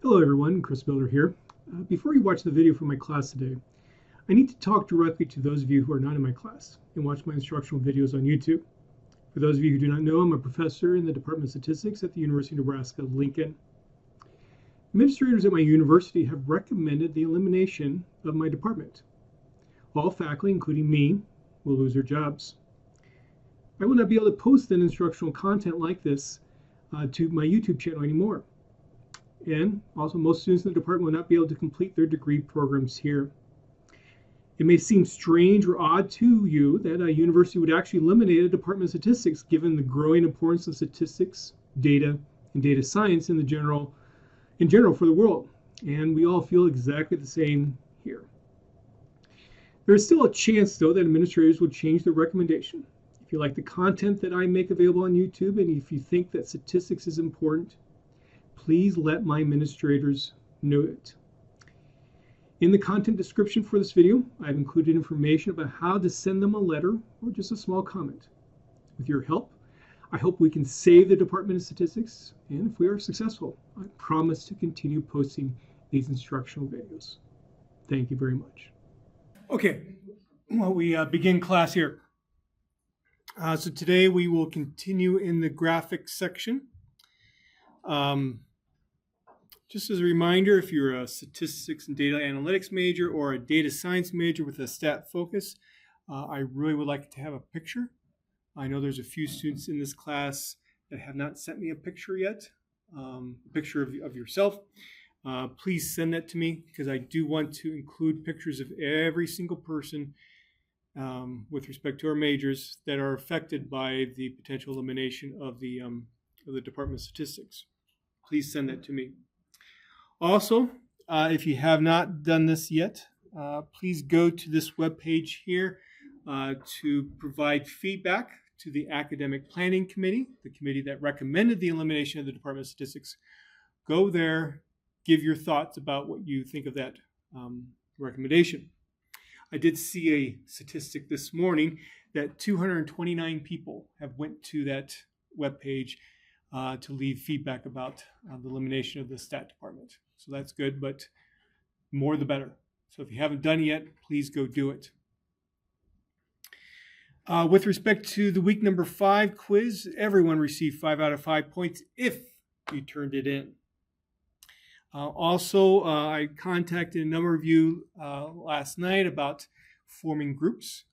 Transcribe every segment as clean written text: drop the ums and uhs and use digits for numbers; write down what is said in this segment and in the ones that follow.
Hello everyone, Chris Miller here. Before you watch the video from my class today, I need to talk directly to those of you who are not in my class and watch my instructional videos on YouTube. For those of you who do not know, I'm a professor in the Department of Statistics at the University of Nebraska-Lincoln. Administrators at my university have recommended the elimination of my department. All faculty, including me, will lose their jobs. I will not be able to post an instructional content like this to my YouTube channel anymore. And also, most students in the department will not be able to complete their degree programs here. It may seem strange or odd to you that a university would actually eliminate a Department of Statistics given the growing importance of statistics, data, and data science in general for the world. And we all feel exactly the same here. There is still a chance, though, that administrators will change their recommendation. If you like the content that I make available on YouTube, and if you think that statistics is important, please let my administrators know it. In the content description for this video, I've included information about how to send them a letter or just a small comment. With your help, I hope we can save the Department of Statistics, and if we are successful, I promise to continue posting these instructional videos. Thank you very much. Okay, well, we begin class here. So today we will continue in the graphics section. Just as a reminder, if you're a statistics and data analytics major or a data science major with a stat focus, I really would like to have a picture. I know there's a few students in this class that have not sent me a picture yet, a picture of yourself. Please send that to me because I do want to include pictures of every single person with respect to our majors that are affected by the potential elimination of the Department of Statistics. Please send that to me. Also, if you have not done this yet, please go to this webpage here to provide feedback to the Academic Planning Committee, the committee that recommended the elimination of the Department of Statistics. Go there, give your thoughts about what you think of that recommendation. I did see a statistic this morning that 229 people have went to that webpage to leave feedback about the elimination of the stat department. So that's good, but more the better. So if you haven't done it yet, please go do it. With respect to the week number 5 quiz, everyone received 5 out of 5 points if you turned it in. Also, I contacted a number of you last night about forming groups.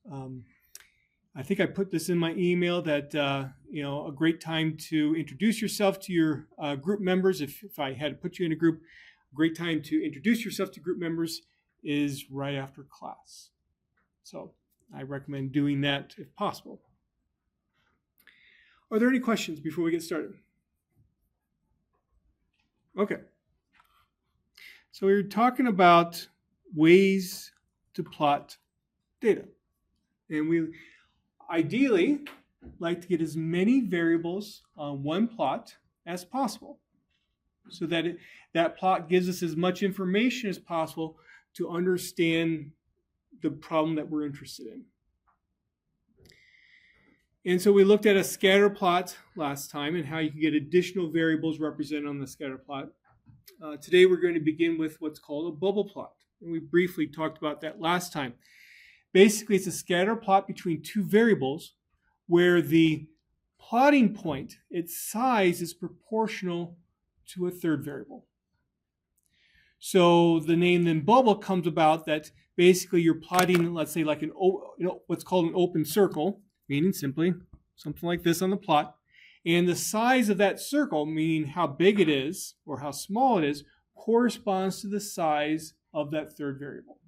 I think I put this in my email that, a great time to introduce yourself to your group members. If I had to put you in a group, a great time to introduce yourself to group members is right after class. So I recommend doing that if possible. Are there any questions before we get started? Okay. So we're talking about ways to plot data. And we ideally like to get as many variables on one plot as possible so that that plot gives us as much information as possible to understand the problem that we're interested in. And so we looked at a scatter plot last time and how you can get additional variables represented on the scatter plot. Today we're going to begin with what's called a bubble plot. And we briefly talked about that last time. Basically, it's a scatter plot between two variables where the plotting point, its size, is proportional to a third variable. So the name then bubble comes about that basically you're plotting, let's say, like what's called an open circle, meaning simply something like this on the plot. And the size of that circle, meaning how big it is or how small it is, corresponds to the size of that third variable.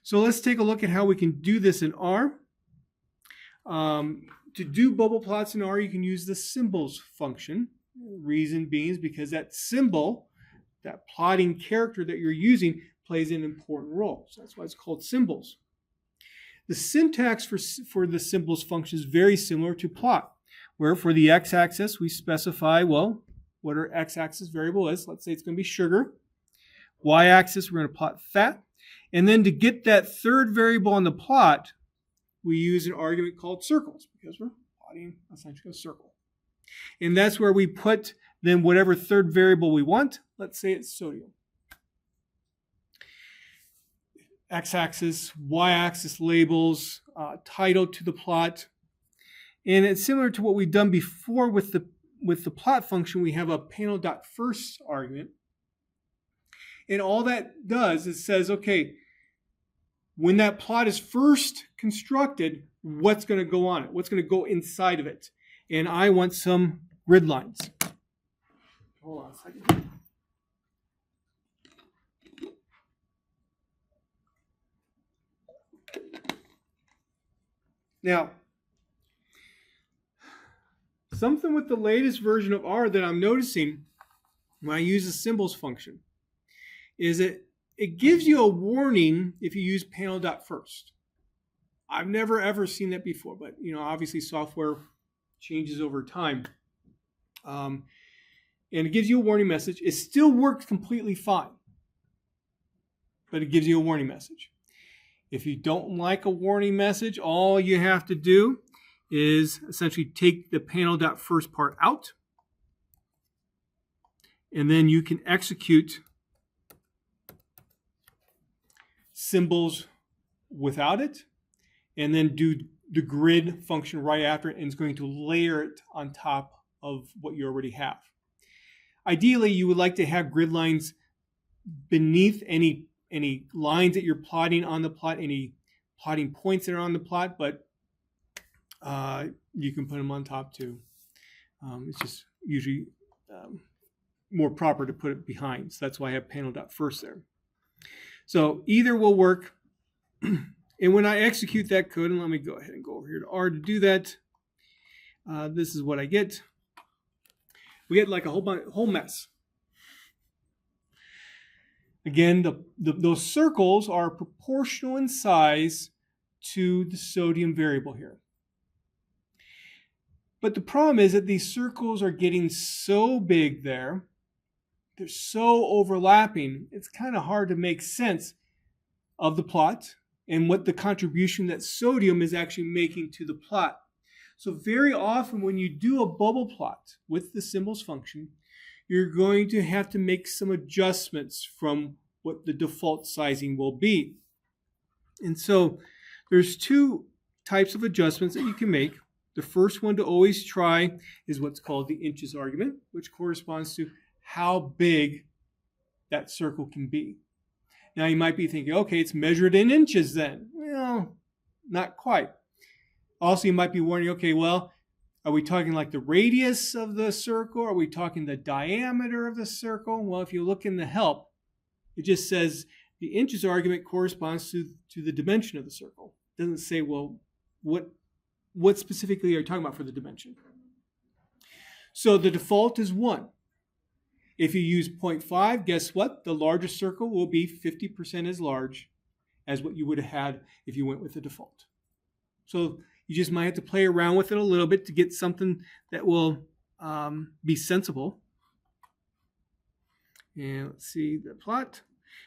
So let's take a look at how we can do this in R. To do bubble plots in R, you can use the symbols function. Reason being is because that symbol, that plotting character that you're using, plays an important role. So that's why it's called symbols. The syntax for the symbols function is very similar to plot, where for the x-axis we specify, well, what our x-axis variable is. Let's say it's going to be sugar. Y-axis, we're going to plot fat. And then to get that third variable on the plot, we use an argument called circles because we're plotting essentially a circle. And that's where we put then whatever third variable we want, let's say it's sodium. X-axis, Y-axis labels, title to the plot. And it's similar to what we've done before with the plot function. We have a panel.first argument. And all that does is says, okay, when that plot is first constructed, what's going to go on it? What's going to go inside of it? And I want some grid lines. Hold on a second. Now, something with the latest version of R that I'm noticing when I use the symbols function is that it gives you a warning if you use panel.first. I've never ever seen that before, but obviously software changes over time. And it gives you a warning message. It still works completely fine, but it gives you a warning message. If you don't like a warning message, all you have to do is essentially take the panel.first part out, and then you can execute symbols without it, and then do the grid function right after it, and it's going to layer it on top of what you already have. Ideally, you would like to have grid lines beneath any lines that you're plotting on the plot, any plotting points that are on the plot, but you can put them on top too. It's just usually more proper to put it behind. So that's why I have panel.first there. So either will work. And when I execute that code, and let me go ahead and go over here to R to do that, this is what I get. We get like a whole mess. Again, those circles are proportional in size to the sodium variable here. But the problem is that these circles are getting so big there, they're so overlapping, it's kind of hard to make sense of the plot and what the contribution that sodium is actually making to the plot. So very often when you do a bubble plot with the symbols function, you're going to have to make some adjustments from what the default sizing will be. And so there's two types of adjustments that you can make. The first one to always try is what's called the inches argument, which corresponds to how big that circle can be. Now you might be thinking, okay, it's measured in inches then. Well, not quite. Also, you might be wondering, okay, well, are we talking like the radius of the circle? Are we talking the diameter of the circle? Well, if you look in the help, it just says the inches argument corresponds to the dimension of the circle. It doesn't say, well, what specifically are you talking about for the dimension? So the default is 1. If you use 0.5, guess what? The larger circle will be 50% as large as what you would have had if you went with the default. So you just might have to play around with it a little bit to get something that will be sensible. And let's see the plot.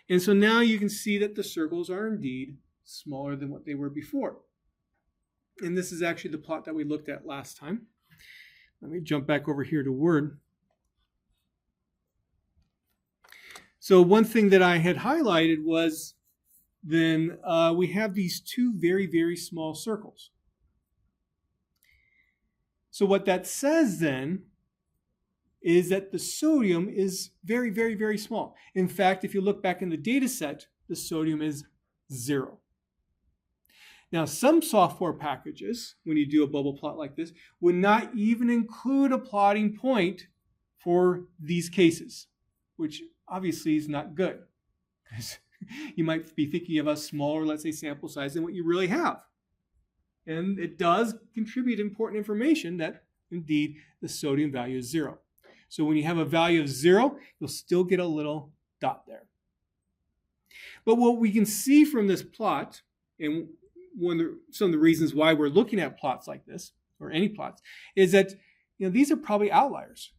And so now you can see that the circles are indeed smaller than what they were before. And this is actually the plot that we looked at last time. Let me jump back over here to Word. So one thing that I had highlighted was then we have these two very, very small circles. So what that says then is that the sodium is very, very, very small. In fact, if you look back in the data set, the sodium is 0. Now, some software packages, when you do a bubble plot like this, would not even include a plotting point for these cases, which obviously is not good. Because you might be thinking of a smaller, let's say, sample size than what you really have. And it does contribute important information that, indeed, the sodium value is 0. So when you have a value of 0, you'll still get a little dot there. But what we can see from this plot, and some of the reasons why we're looking at plots like this, or any plots, is that these are probably outliers.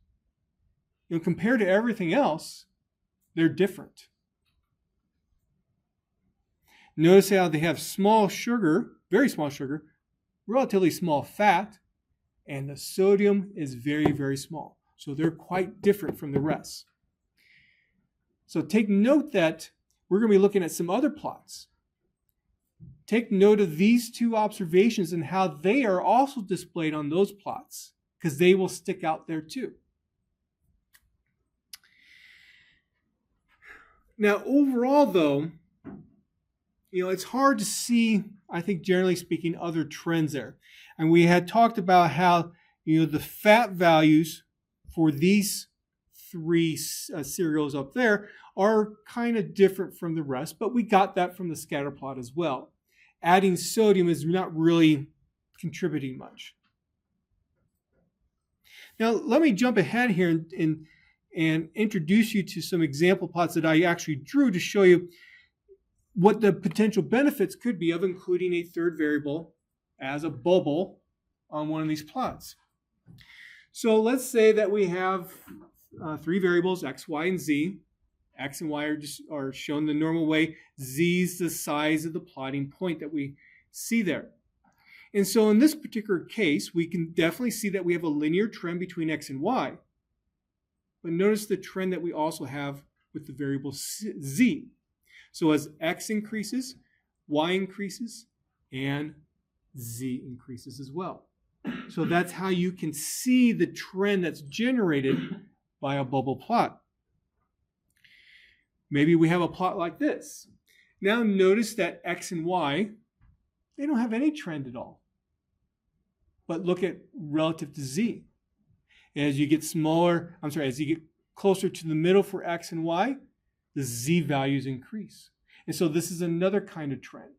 Compared to everything else, they're different. Notice how they have small sugar, very small sugar, relatively small fat, and the sodium is very, very small. So they're quite different from the rest. So take note that we're going to be looking at some other plots. Take note of these two observations and how they are also displayed on those plots, because they will stick out there too. Now, overall, though, it's hard to see, I think, generally speaking, other trends there. And we had talked about how, the fat values for these three cereals up there are kind of different from the rest, but we got that from the scatter plot as well. Adding sodium is not really contributing much. Now, let me jump ahead here and introduce you to some example plots that I actually drew to show you what the potential benefits could be of including a third variable as a bubble on one of these plots. So let's say that we have three variables, x, y, and z. X and y are shown the normal way. Z is the size of the plotting point that we see there. And so in this particular case, we can definitely see that we have a linear trend between x and y. But notice the trend that we also have with the variable z. So as x increases, y increases, and z increases as well. So that's how you can see the trend that's generated by a bubble plot. Maybe we have a plot like this. Now notice that x and y, they don't have any trend at all. But look at relative to z. As you get as you get closer to the middle for x and y, the z values increase. And so this is another kind of trend.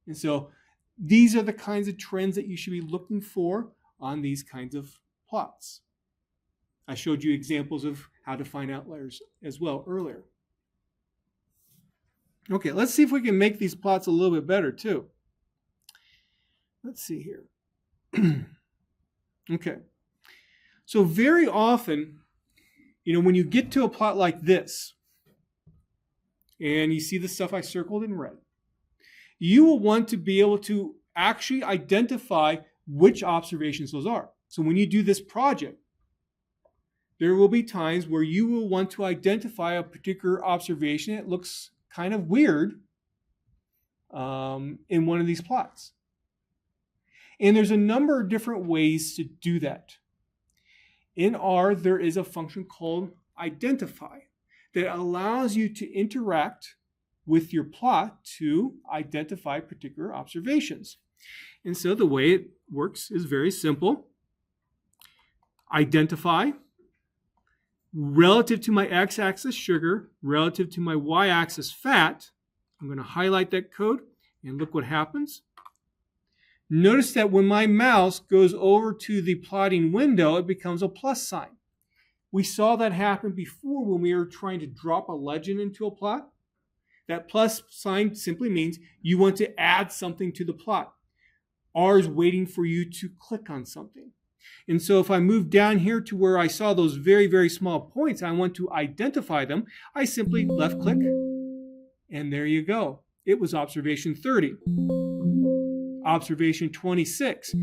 And so these are the kinds of trends that you should be looking for on these kinds of plots. I showed you examples of how to find outliers as well earlier. Okay, let's see if we can make these plots a little bit better too. Let's see here. Okay. So very often, when you get to a plot like this, and you see the stuff I circled in red, you will want to be able to actually identify which observations those are. So when you do this project, there will be times where you will want to identify a particular observation that looks kind of weird in one of these plots. And there's a number of different ways to do that. In R, there is a function called identify that allows you to interact with your plot to identify particular observations. And so the way it works is very simple. Identify relative to my x-axis sugar, relative to my y-axis fat. I'm going to highlight that code and look what happens. Notice that when my mouse goes over to the plotting window, it becomes a plus sign. We saw that happen before when we were trying to drop a legend into a plot. That plus sign simply means you want to add something to the plot. R is waiting for you to click on something. And so if I move down here to where I saw those very, very small points, I want to identify them. I simply left click, and there you go. It was observation 30. Observation 26. And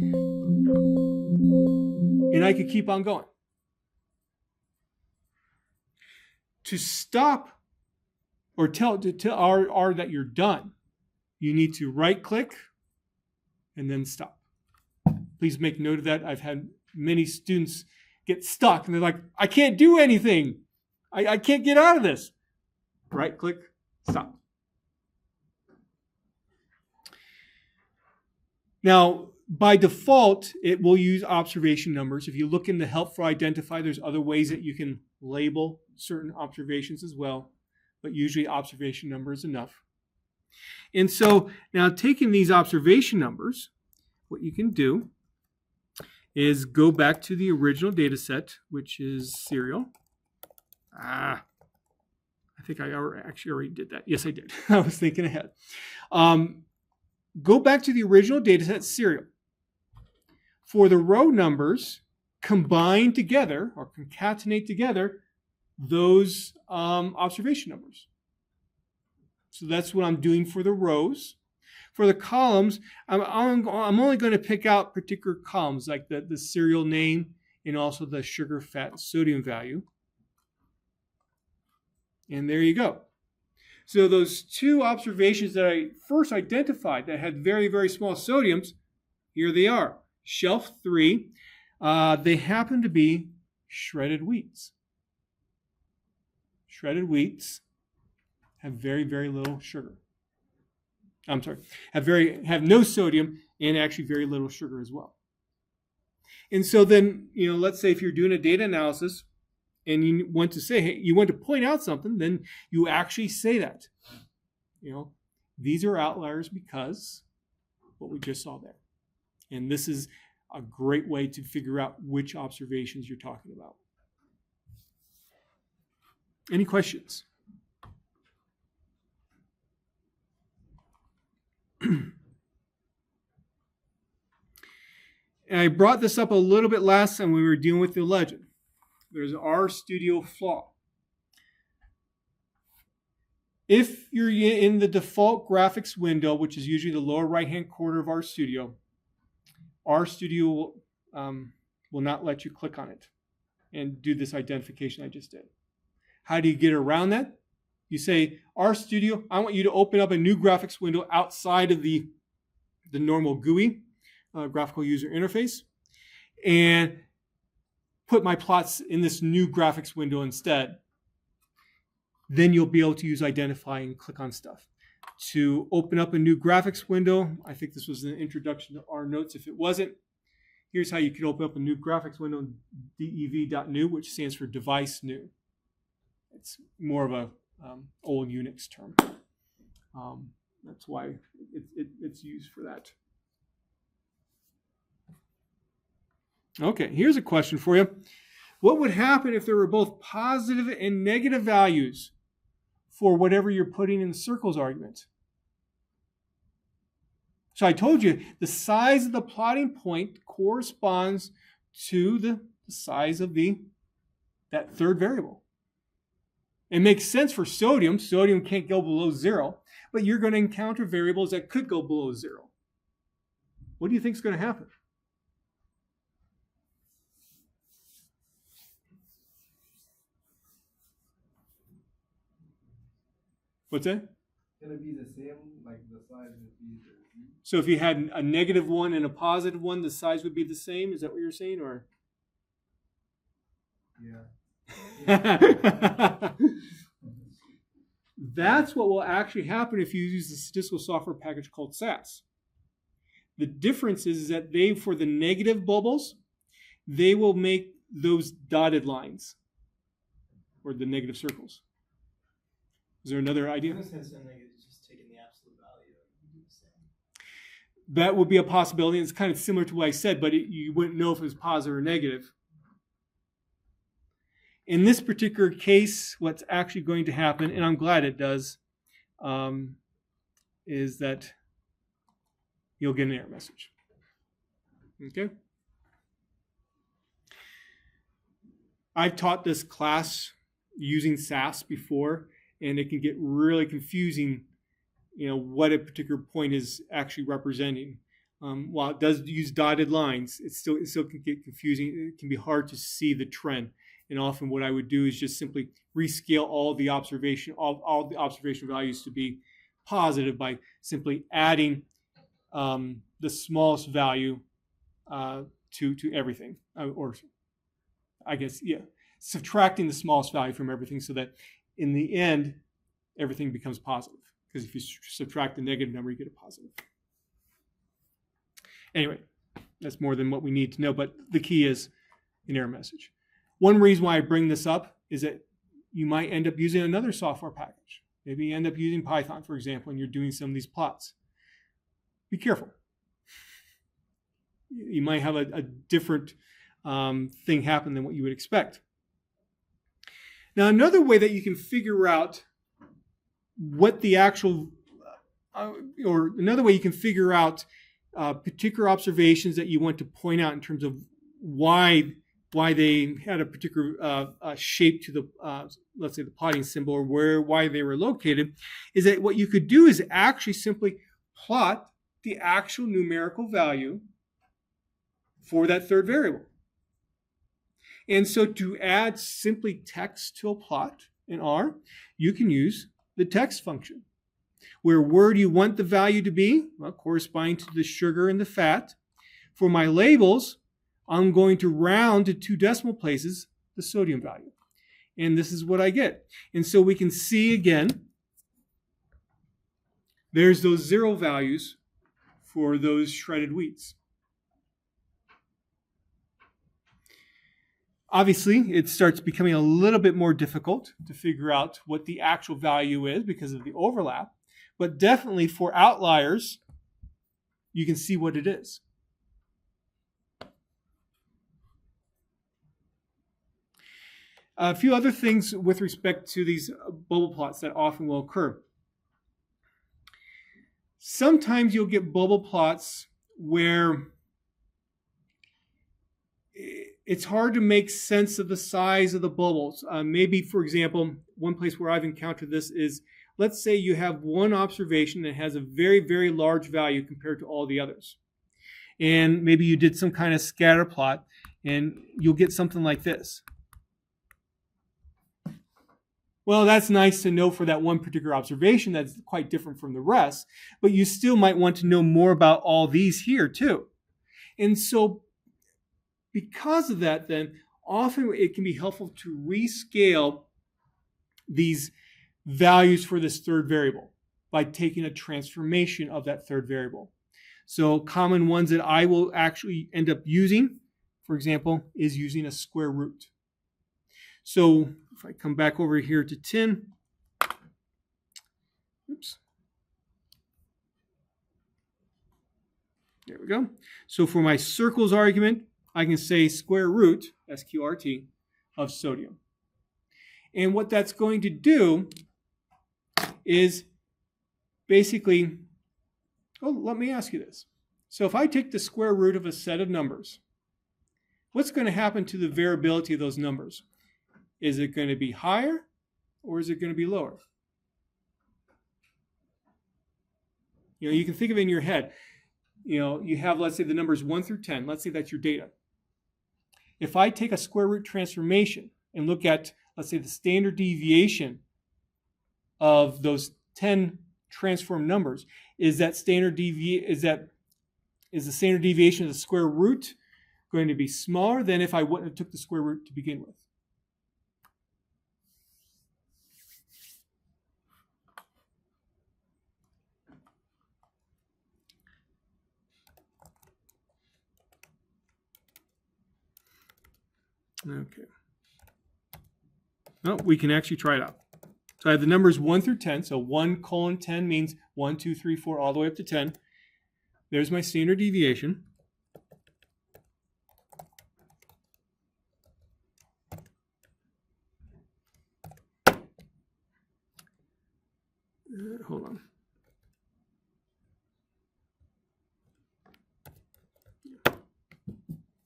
I could keep on going. To stop or tell R that you're done, you need to right click and then stop. Please make note of that. I've had many students get stuck and they're like, I can't do anything. I can't get out of this. Right click, stop. Now, by default, it will use observation numbers. If you look in the help for identify, there's other ways that you can label certain observations as well, but usually observation number is enough. And so now taking these observation numbers, what you can do is go back to the original data set, which is serial. I think I actually already did that. Yes, I did. I was thinking ahead. Go back to the original data set serial. For the row numbers, combine together or concatenate together those observation numbers. So that's what I'm doing for the rows. For the columns, I'm only going to pick out particular columns, like the serial name and also the sugar, fat, and sodium value. And there you go. So those two observations that I first identified that had very, very small sodiums, here they are. Shelf 3, they happen to be shredded wheats. Shredded wheats have very, very little sugar. I'm sorry, have no sodium and actually very little sugar as well. And so then, let's say if you're doing a data analysis and you want to say, hey, you want to point out something, then you actually say that. These are outliers because what we just saw there. And this is a great way to figure out which observations you're talking about. Any questions? And I brought this up a little bit last time when we were dealing with the legend. There's RStudio flaw. If you're in the default graphics window, which is usually the lower right-hand corner of RStudio will not let you click on it and do this identification I just did. How do you get around that? You say, RStudio, I want you to open up a new graphics window outside of the normal GUI, graphical user interface, and put my plots in this new graphics window instead. Then you'll be able to use identify and click on stuff. To open up a new graphics window, I think this was an introduction to our notes. If it wasn't, here's how you can open up a new graphics window, dev.new, which stands for device new. It's more of a old Unix term. That's why it's used for that. Okay, here's a question for you. What would happen if there were both positive and negative values for whatever you're putting in the circles argument? So I told you the size of the plotting point corresponds to the size of that third variable. It makes sense for sodium. Sodium can't go below 0, but you're going to encounter variables that could go below 0. What do you think is going to happen? What's that? Going to be the same, like the size would be the same. So if you had a negative one and a positive one, the size would be the same? Is that what you're saying? Or yeah. That's what will actually happen if you use the statistical software package called SAS. The difference is that for the negative bubbles, they will make those dotted lines or the negative circles. Is there another idea? In a sense, then it's just taking the absolute value and do the same. That would be a possibility. It's kind of similar to what I said, but you wouldn't know if it was positive or negative. In this particular case, what's actually going to happen, and I'm glad it does, is that you'll get an error message. Okay? I've taught this class using SAS before, and it can get really confusing, what a particular point is actually representing. While it does use dotted lines, it still can get confusing. It can be hard to see the trend. And often what I would do is just simply rescale all the observation values to be positive by simply adding the smallest value to everything, or I guess, subtracting the smallest value from everything so that in the end, everything becomes positive. Because if you subtract the negative number, you get a positive. Anyway, that's more than what we need to know, but the key is an error message. One reason why I bring this up is that you might end up using another software package. Maybe you end up using Python, for example, and you're doing some of these plots. Be careful. You might have a different thing happen than what you would expect. Now, another way that you can figure out what the actual, or another way you can figure out particular observations that you want to point out in terms of why they had a particular shape to the, let's say, the plotting symbol, or why they were located, is that what you could do is actually simply plot the actual numerical value for that third variable. And so to add simply text to a plot in R, you can use the text function. Where do you want the value to be? Well, corresponding to the sugar and the fat. For my labels, I'm going to round to 2 decimal places the sodium value. And this is what I get. And so we can see again, there's those 0 values for those shredded wheats. Obviously, it starts becoming a little bit more difficult to figure out what the actual value is because of the overlap. But definitely for outliers, you can see what it is. A few other things with respect to these bubble plots that often will occur. Sometimes you'll get bubble plots where it's hard to make sense of the size of the bubbles. Maybe, for example, one place where I've encountered this is, let's say you have one observation that has a very, very large value compared to all the others. And maybe you did some kind of scatter plot, and you'll get something like this. Well, that's nice to know for that one particular observation that's quite different from the rest, but you still might want to know more about all these here too. And so because of that, then, often it can be helpful to rescale these values for this third variable by taking a transformation of that third variable. So common ones that I will actually end up using, for example, is using a square root. So if I come back over here to 10, oops. There we go. So for my circles argument, I can say square root, SQRT, of sodium. And what that's going to do is basically, let me ask you this. So if I take the square root of a set of numbers, what's going to happen to the variability of those numbers? Is it going to be higher or is it going to be lower? You can think of it in your head. You have, let's say, the numbers 1 through 10. Let's say that's your data. If I take a square root transformation and look at, let's say, the standard deviation of those 10 transformed numbers, is the standard deviation of the square root going to be smaller than if I wouldn't have took the square root to begin with? Okay. No, we can actually try it out. So I have the numbers 1 through 10. So 1 colon 10 means 1, 2, 3, 4, all the way up to 10. There's my standard deviation. Hold on.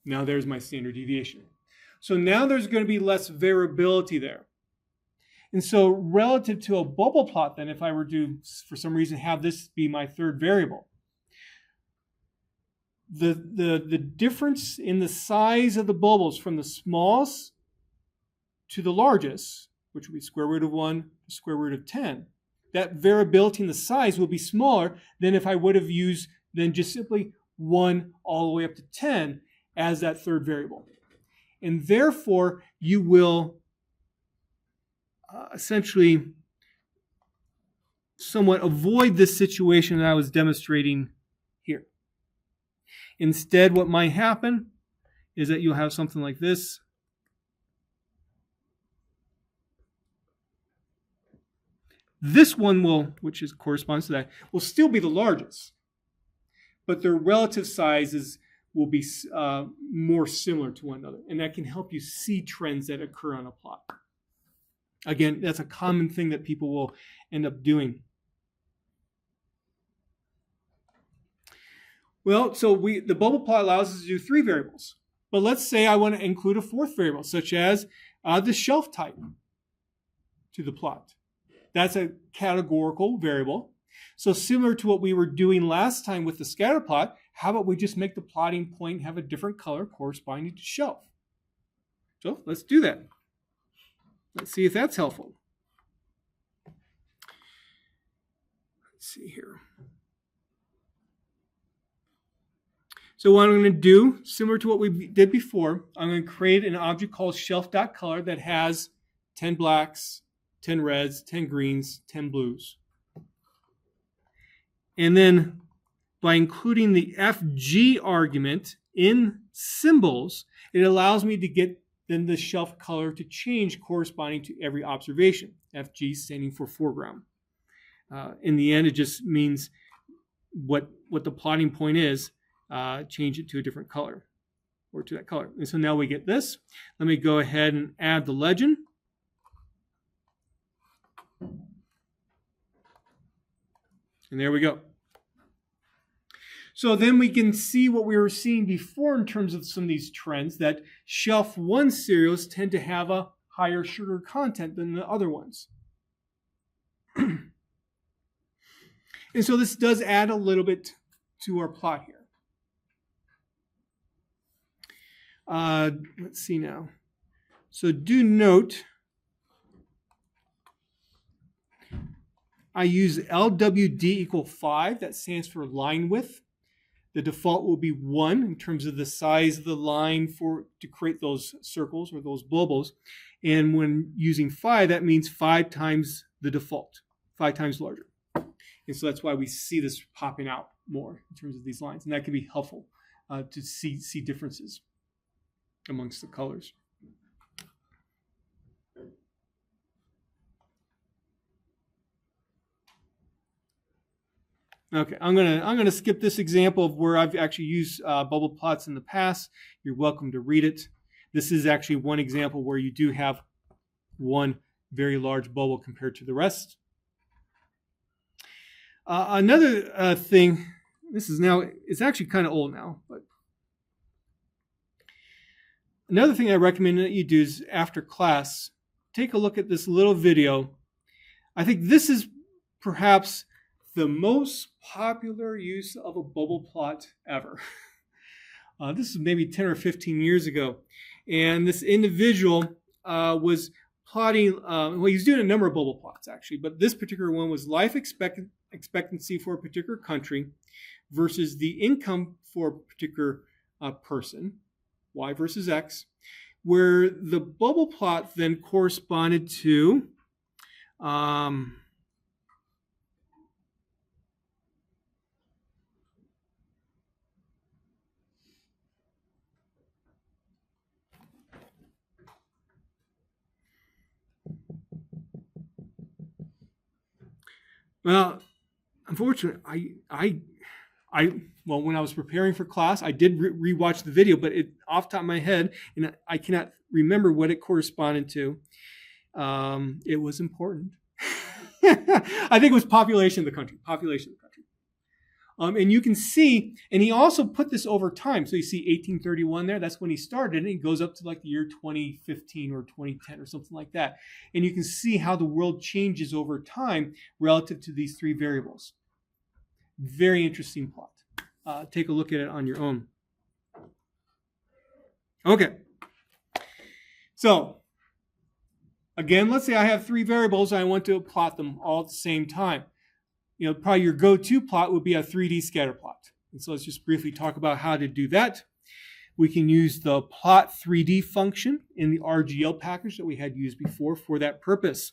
Now there's my standard deviation. So now there's going to be less variability there. And so relative to a bubble plot, then, if I were to, for some reason, have this be my third variable, the difference in the size of the bubbles from the smallest to the largest, which would be square root of 1 to square root of 10, that variability in the size will be smaller than if I would have used then just simply 1 all the way up to 10 as that third variable. And therefore, you will essentially somewhat avoid this situation that I was demonstrating here. Instead, what might happen is that you'll have something like this. This one will, which corresponds to that, will still be the largest, but their relative sizes will be more similar to one another, and that can help you see trends that occur on a plot. Again, that's a common thing that people will end up doing. Well, so the bubble plot allows us to do 3 variables, but let's say I want to include a 4th variable, such as the shelf type to the plot. That's a categorical variable. So similar to what we were doing last time with the scatter plot, how about we just make the plotting point have a different color corresponding to shelf? So let's do that. Let's see if that's helpful. Let's see here. So what I'm going to do, similar to what we did before, I'm going to create an object called shelf.color that has 10 blacks, 10 reds, 10 greens, 10 blues. And then by including the FG argument in symbols, it allows me to get then the shelf color to change corresponding to every observation. FG standing for foreground. In the end, it just means what the plotting point is. Change it to a different color or to that color. And so now we get this. Let me go ahead and add the legend. And there we go. So then we can see what we were seeing before in terms of some of these trends, that shelf 1 cereals tend to have a higher sugar content than the other ones. And so this does add a little bit to our plot here. Let's see now. So do note, I use LWD equal 5. That stands for line width. The default will be 1 in terms of the size of the line to create those circles or those bubbles. And when using 5, that means 5 times the default, 5 times larger. And so that's why we see this popping out more in terms of these lines. And that can be helpful to see differences amongst the colors. Okay, I'm gonna skip this example of where I've actually used bubble plots in the past. You're welcome to read it. This is actually one example where you do have one very large bubble compared to the rest. Another thing, it's actually kind of old now, but another thing I recommend that you do is after class, take a look at this little video. I think this is perhaps the most popular use of a bubble plot ever. This is maybe 10 or 15 years ago. And this individual was plotting, he was doing a number of bubble plots actually, but this particular one was life expectancy for a particular country versus the income for a particular person, Y versus X, where the bubble plot then corresponded to well, unfortunately, well, when I was preparing for class, I did rewatch the video, but off the top of my head, and I cannot remember what it corresponded to. It was important. I think it was population of the country. And you can see, and he also put this over time. So you see 1831 there. That's when he started, and it goes up to like the year 2015 or 2010 or something like that. And you can see how the world changes over time relative to these 3 variables. Very interesting plot. Take a look at it on your own. Okay. So, again, let's say I have 3 variables and I want to plot them all at the same time. Probably your go-to plot would be a 3D scatter plot. And so let's just briefly talk about how to do that. We can use the plot 3D function in the RGL package that we had used before for that purpose.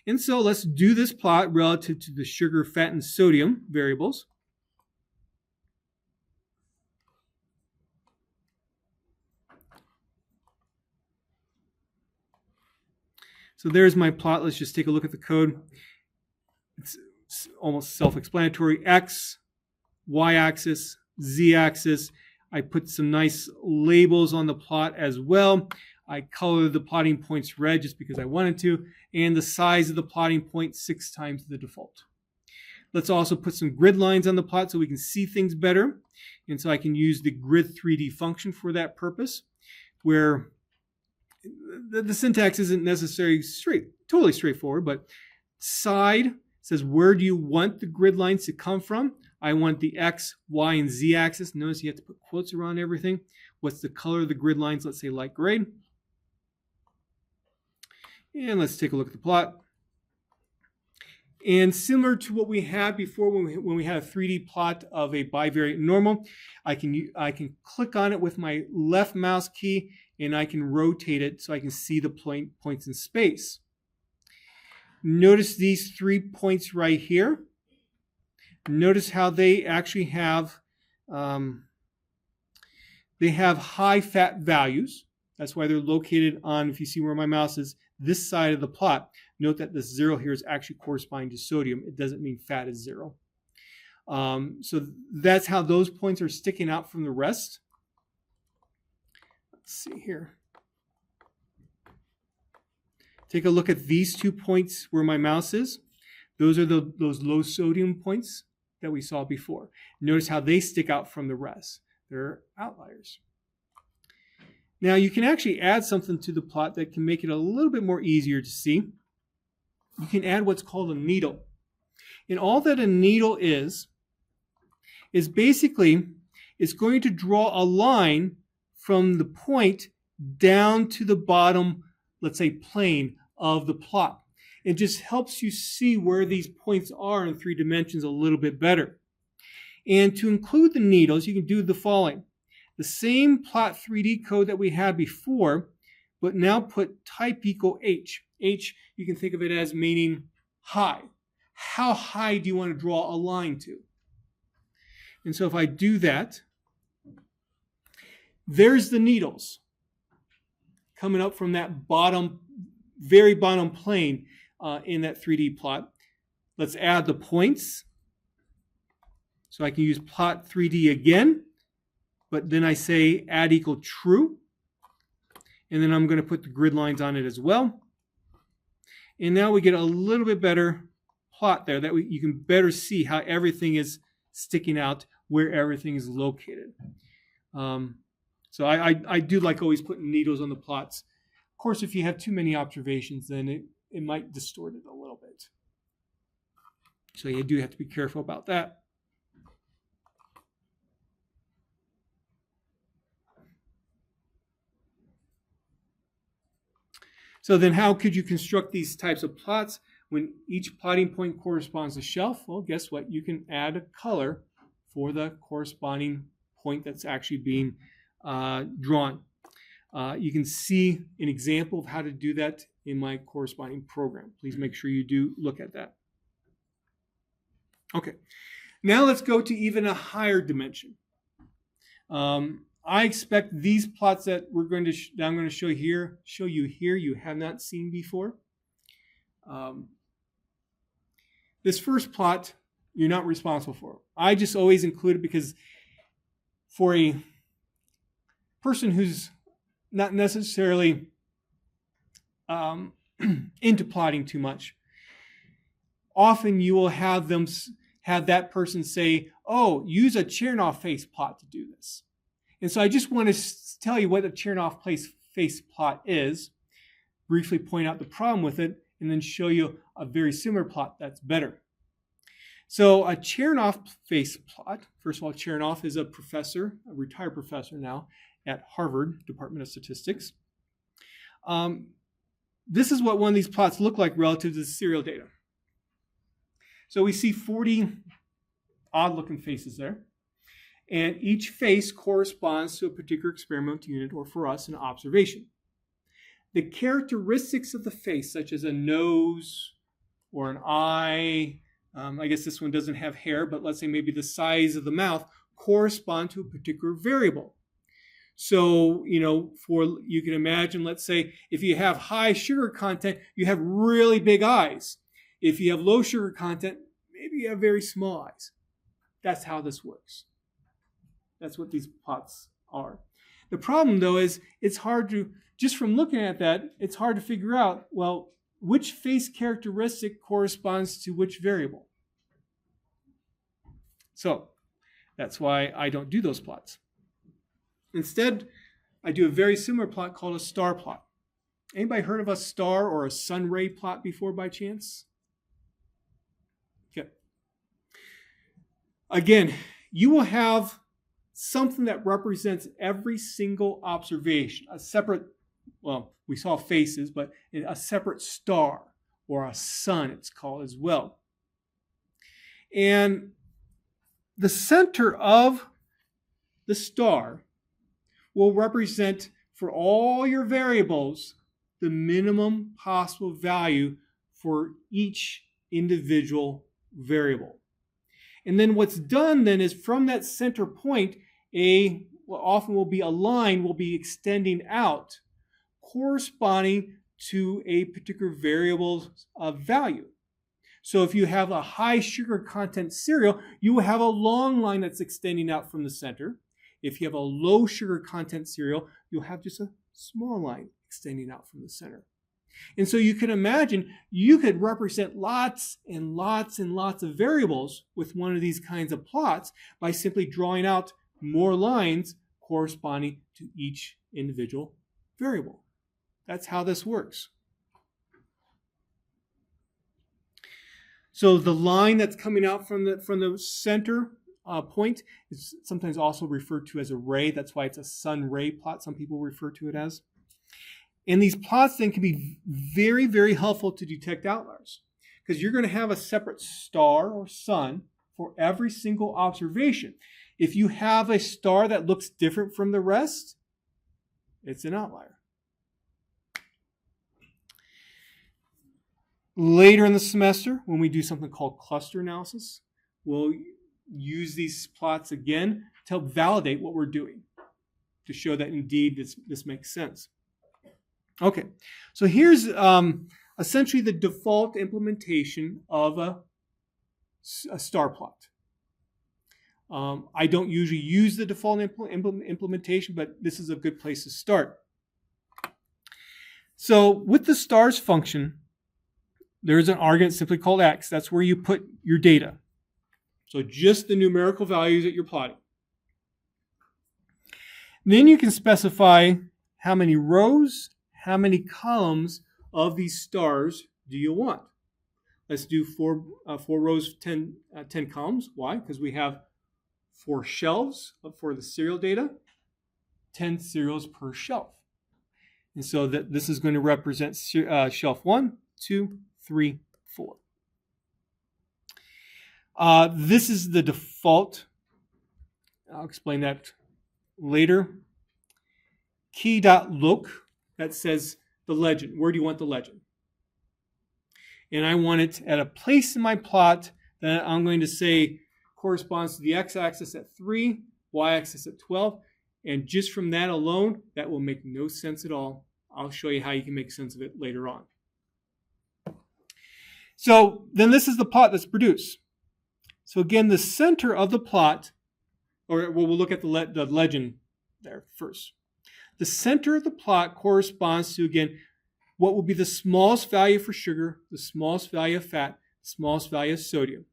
And so let's do this plot relative to the sugar, fat, and sodium variables. So there's my plot. Let's just take a look at the code. It's almost self-explanatory. X, Y-axis, Z-axis. I put some nice labels on the plot as well. I colored the plotting points red just because I wanted to, and the size of the plotting point 6 times the default. Let's also put some grid lines on the plot so we can see things better. And so I can use the grid 3D function for that purpose, where the syntax isn't necessarily totally straightforward, but side says, where do you want the grid lines to come from? I want the X, Y, and Z axis. Notice you have to put quotes around everything. What's the color of the grid lines? Let's say light gray. And let's take a look at the plot. And similar to what we had before when we had a 3D plot of a bivariate normal, I can click on it with my left mouse key and I can rotate it so I can see the points in space. Notice these 3 points right here. Notice how they actually have high fat values. That's why they're located on, if you see where my mouse is, this side of the plot. Note that this 0 here is actually corresponding to sodium. It doesn't mean fat is 0. So that's how those points are sticking out from the rest. Let's see here. Take a look at these 2 points where my mouse is. Those are those low sodium points that we saw before. Notice how they stick out from the rest. They're outliers. Now you can actually add something to the plot that can make it a little bit more easier to see. You can add what's called a needle. And all that a needle is basically it's going to draw a line from the point down to the bottom, let's say, plane of the plot. It just helps you see where these points are in 3 dimensions a little bit better. And to include the needles, you can do the following. The same plot 3D code that we had before, but now put type equal H. H, you can think of it as meaning high. How high do you want to draw a line to? And so if I do that, there's the needles coming up from that bottom, very bottom plane in that 3D plot. Let's add the points. So I can use plot 3D again, but then I say add equal true. And then I'm going to put the grid lines on it as well. And now we get a little bit better plot there that you can better see how everything is sticking out, where everything is located. So I do like always putting needles on the plots. Of course, if you have too many observations, then it might distort it a little bit. So you do have to be careful about that. So then how could you construct these types of plots when each plotting point corresponds to shelf? Well, guess what? You can add a color for the corresponding point that's actually being drawn. You can see an example of how to do that in my corresponding program. Please make sure you do look at that. Okay, now let's go to even a higher dimension. I expect these plots that I'm going to show you here, you have not seen before. This first plot, you're not responsible for. I just always include it because for a person who's not necessarily into plotting too much, often you will have that person say, oh, use a Chernoff face plot to do this. And so I just want to tell you what a Chernoff face plot is, briefly point out the problem with it, and then show you a very similar plot that's better. So a Chernoff face plot, first of all, Chernoff is a professor, a retired professor now at Harvard Department of Statistics. This is what one of these plots look like relative to the serial data. So we see 40 odd-looking faces there. And each face corresponds to a particular experimental unit, or for us, an observation. The characteristics of the face, such as a nose or an eye, I guess this one doesn't have hair, but let's say maybe the size of the mouth, correspond to a particular variable. So, you can imagine, let's say, if you have high sugar content, you have really big eyes. If you have low sugar content, maybe you have very small eyes. That's how this works. That's what these plots are. The problem, though, is it's hard to, just from looking at that, it's hard to figure out, well, which face characteristic corresponds to which variable. So that's why I don't do those plots. Instead, I do a very similar plot called a star plot. Anybody heard of a star or a sun ray plot before by chance? Okay. Again, you will have something that represents every single observation, a separate well, we saw faces, but a separate star or a sun, it's called as well. And the center of the star will represent for all your variables the minimum possible value for each individual variable. And then what's done then is from that center point, what often will be a line will be extending out corresponding to a particular variable's value. So if you have a high sugar content cereal, you will have a long line that's extending out from the center. If you have a low sugar content cereal, you'll have just a small line extending out from the center. And so you can imagine you could represent lots and lots and lots of variables with one of these kinds of plots by simply drawing out more lines corresponding to each individual variable. That's how this works. So the line that's coming out from the center point is sometimes also referred to as a ray. That's why it's a sun ray plot, some people refer to it as. And these plots then can be very, very helpful to detect outliers because you're going to have a separate star or sun for every single observation. If you have a star that looks different from the rest, it's an outlier. Later in the semester, when we do something called cluster analysis, we'll use these plots again to help validate what we're doing, to show that indeed this makes sense. Okay, so here's essentially the default implementation of a star plot. I don't usually use the default implementation, but this is a good place to start. So with the stars function, there's an argument simply called x. That's where you put your data. So just the numerical values that you're plotting. Then you can specify how many rows, how many columns of these stars do you want. Let's do four rows, 10 columns. Why? Because we have 4 shelves for the serial data, 10 serials per shelf. And so this is going to represent shelf 1, 2, 3, 4. This is the default. I'll explain that later. Key.loc, that says the legend. Where do you want the legend? And I want it at a place in my plot that I'm going to say corresponds to the x-axis at 3, y-axis at 12. And just from that alone, that will make no sense at all. I'll show you how you can make sense of it later on. So then this is the plot that's produced. So again, the center of the plot, or we'll look at the legend there first. The center of the plot corresponds to, again, what will be the smallest value for sugar, the smallest value of fat, the smallest value of sodium.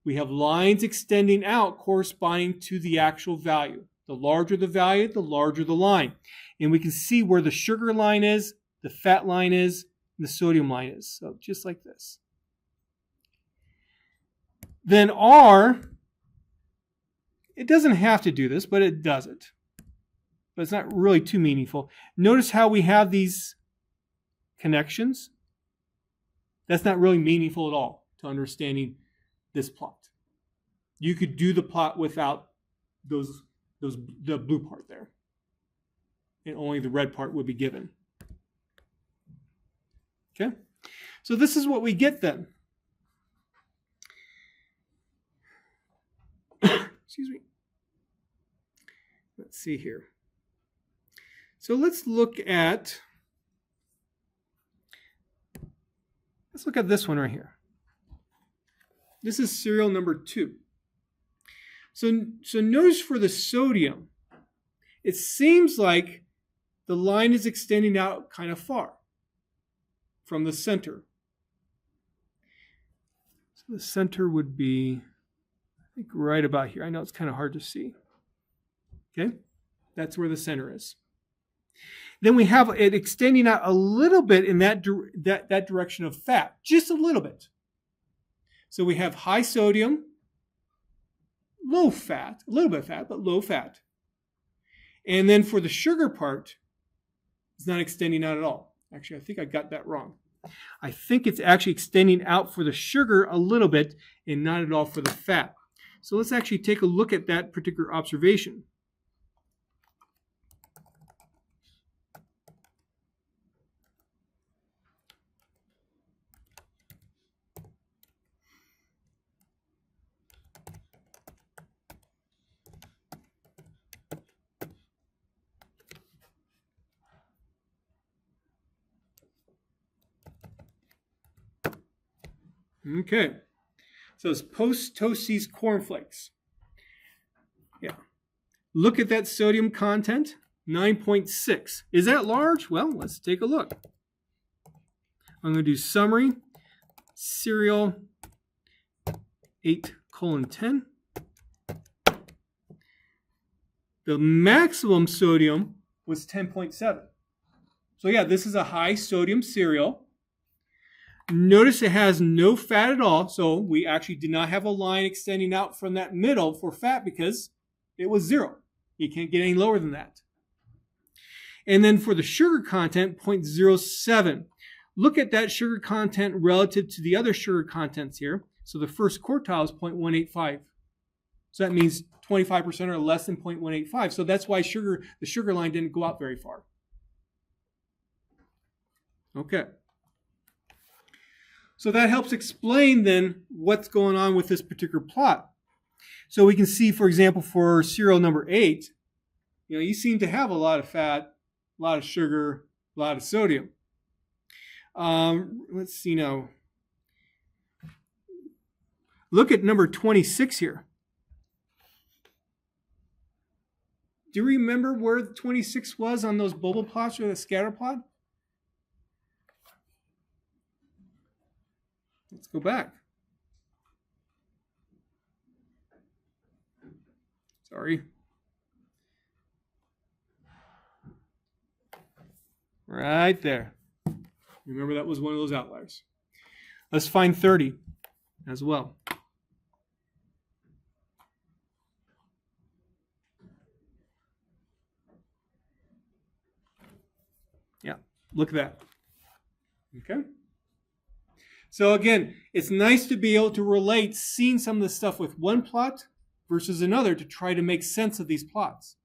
We have lines extending out corresponding to the actual value. The larger the value, the larger the line. And we can see where the sugar line is, the fat line is, and the sodium line is. So just like this. Then R, it doesn't have to do this, but it does it. But it's not really too meaningful. Notice how we have these connections. That's not really meaningful at all to understanding this plot. You could do the plot without the blue part there. And only the red part would be given. Okay? So this is what we get then. Excuse me. Let's see here. So let's look at this one right here. This is serial number 2. So notice for the sodium, it seems like the line is extending out kind of far from the center. So the center would be, I think, right about here. I know it's kind of hard to see. Okay? That's where the center is. Then we have it extending out a little bit in that direction of fat, just a little bit. So we have high sodium, low fat, a little bit of fat, but low fat. And then for the sugar part, It's not extending out at all. Actually, I think I got that wrong. I think it's actually extending out for the sugar a little bit and not at all for the fat. So let's actually take a look at that particular observation. Okay, so it's post-Toasties cornflakes. Yeah. Look at that sodium content, 9.6. Is that large? Well, let's take a look. I'm going to do summary, cereal, 8:10. The maximum sodium was 10.7. So yeah, this is a high sodium cereal. Notice it has no fat at all, so we actually did not have a line extending out from that middle for fat because it was 0. You can't get any lower than that. And then for the sugar content, 0.07. Look at that sugar content relative to the other sugar contents here. So the first quartile is 0.185. So that means 25% or less than 0.185. So that's why the sugar line didn't go out very far. Okay. So that helps explain then what's going on with this particular plot. So we can see, for example, for cereal number 8, you seem to have a lot of fat, a lot of sugar, a lot of sodium. Let's see now. Look at number 26 here. Do you remember where 26 was on those bubble plots or the scatter plot? Let's go back. Sorry. Right there. Remember, that was one of those outliers. Let's find 30 as well. Yeah, look at that. Okay. So again, it's nice to be able to relate seeing some of the stuff with one plot versus another to try to make sense of these plots.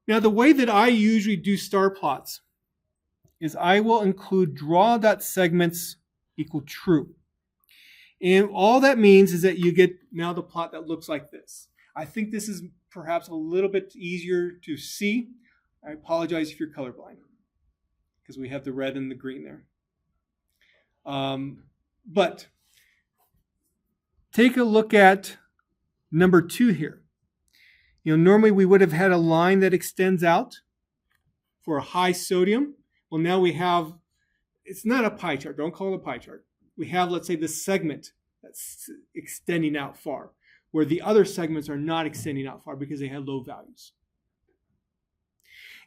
Now, the way that I usually do star plots is I will include draw dot segments equal true. And all that means is that you get now the plot that looks like this. I think this is perhaps a little bit easier to see. I apologize if you're colorblind, because we have the red and the green there. But take a look at number 2 here. Normally we would have had a line that extends out for a high sodium. Well, now we have, it's not a pie chart. Don't call it a pie chart. We have, let's say, this segment that's extending out far, where the other segments are not extending out far because they had low values.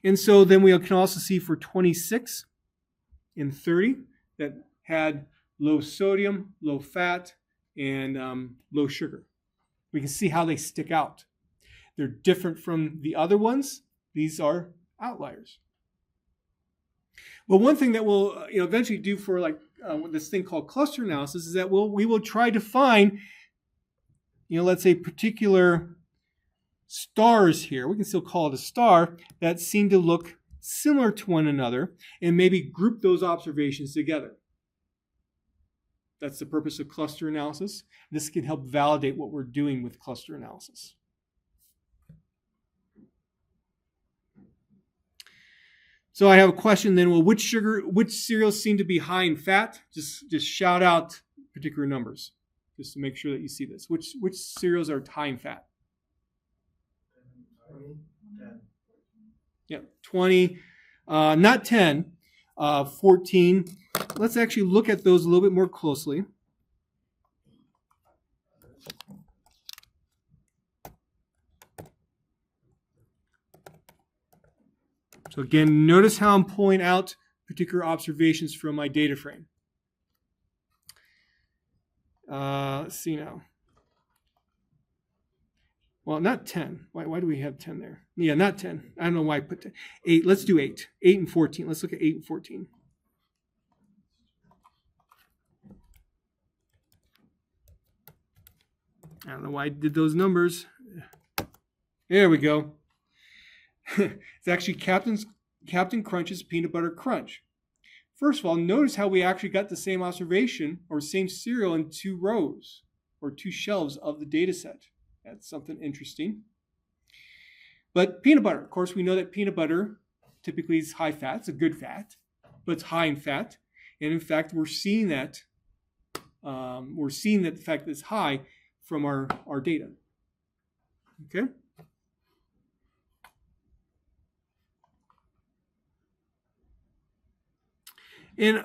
And so then we can also see for 26 and 30 that had low sodium, low fat, and low sugar. We can see how they stick out. They're different from the other ones. These are outliers. Well, one thing that we'll eventually do for this thing called cluster analysis is that we will try to find, let's say particular stars here. We can still call it a star that seem to look similar to one another and maybe group those observations together. That's the purpose of cluster analysis. This can help validate what we're doing with cluster analysis. So I have a question then. Well, which cereals seem to be high in fat? Just shout out particular numbers, just to make sure that you see this. Which cereals are high in fat? 10. Yeah, 20, not 10, 14. Let's actually look at those a little bit more closely. So again, notice how I'm pulling out particular observations from my data frame. Let's see now. Well, not 10. Why do we have 10 there? Yeah, not 10. I don't know why I put 10. 8. Let's do 8. 8 and 14. Let's look at 8 and 14. I don't know why I did those numbers. There we go. It's actually Captain Crunch's Peanut Butter Crunch. First of all, notice how we actually got the same observation or same cereal in 2 rows or 2 shelves of the data set. That's something interesting. But peanut butter, of course, we know that peanut butter typically is high fat. It's a good fat, but it's high in fat. And in fact, we're seeing that the fact that it's high from our data. Okay? And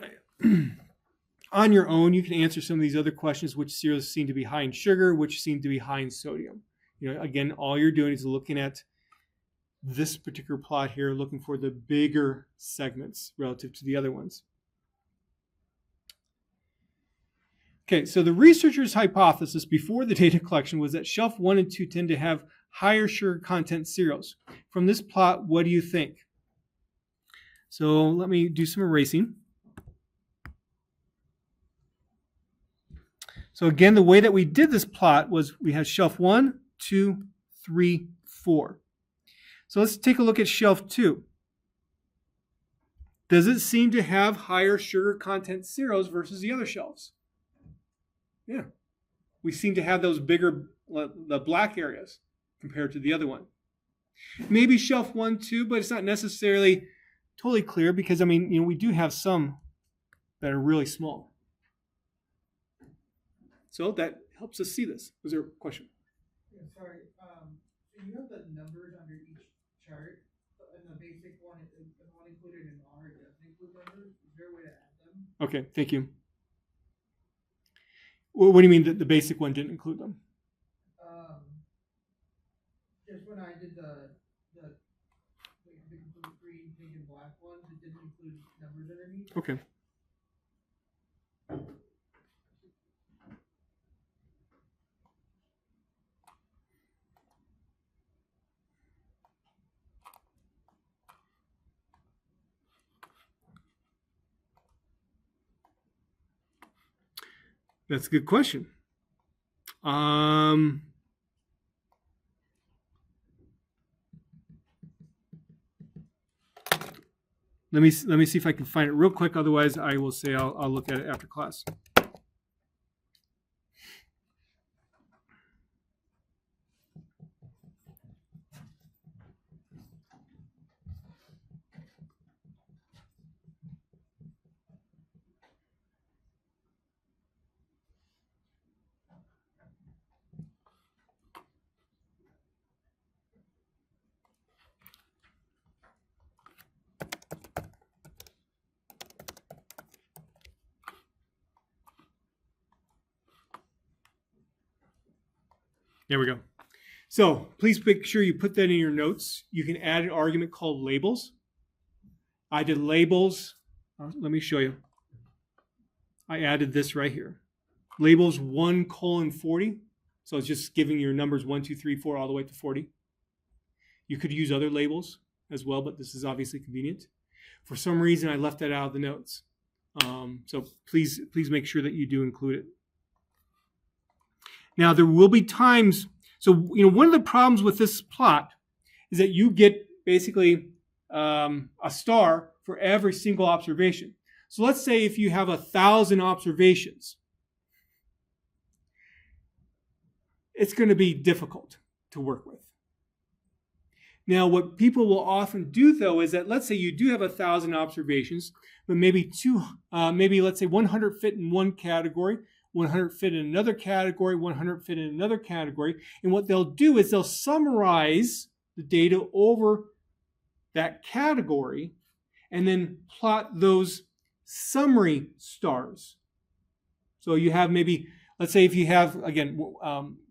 on your own, you can answer some of these other questions, which cereals seem to be high in sugar, which seem to be high in sodium. Again, all you're doing is looking at this particular plot here, looking for the bigger segments relative to the other ones. Okay, so the researchers' hypothesis before the data collection was that shelf 1 and 2 tend to have higher sugar content cereals. From this plot, what do you think? So let me do some erasing. So again, the way that we did this plot was we had shelf 1, 2, 3, 4. So let's take a look at shelf 2. Does it seem to have higher sugar content cereals versus the other shelves? Yeah. We seem to have those bigger, the black areas compared to the other one. Maybe shelf 1, 2, but it's not necessarily totally clear because, we do have some that are really small. So that helps us see this. Was there a question? Yeah, sorry. So you have the numbers under each chart, and the basic one, the one included in R doesn't include numbers. Is there a way to add them? Okay, thank you. What do you mean that the basic one didn't include them? Just when I did the green, pink, and black ones, it didn't include numbers underneath. Okay. That's a good question. Let me see if I can find it real quick. Otherwise, I will say I'll look at it after class. There we go. So please make sure you put that in your notes. You can add an argument called labels. I did labels. Let me show you. I added this right here. Labels 1:40. So it's just giving your numbers 1, 2, 3, 4 all the way to 40. You could use other labels as well, but this is obviously convenient. For some reason, I left that out of the notes. So please make sure that you do include it. Now, there will be times, so one of the problems with this plot is that you get basically a star for every single observation. So let's say if you have 1,000 observations, it's going to be difficult to work with. Now, what people will often do, though, is that let's say you do have 1,000 observations, but maybe let's say 100 fit in one category, 100 fit in another category, 100 fit in another category. And what they'll do is they'll summarize the data over that category and then plot those summary stars. So you have maybe, let's say if you have, again,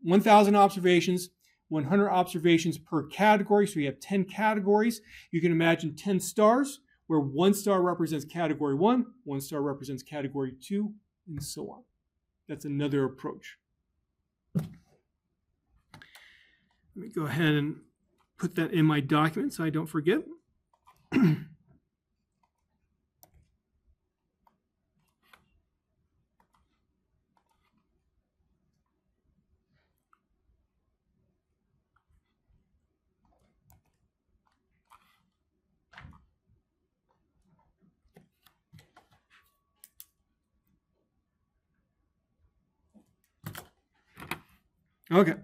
1,000 observations, 100 observations per category, so you have 10 categories. You can imagine 10 stars, where 1 star represents category 1, 1 star represents category 2, and so on. That's another approach. Let me go ahead and put that in my document so I don't forget. Okay.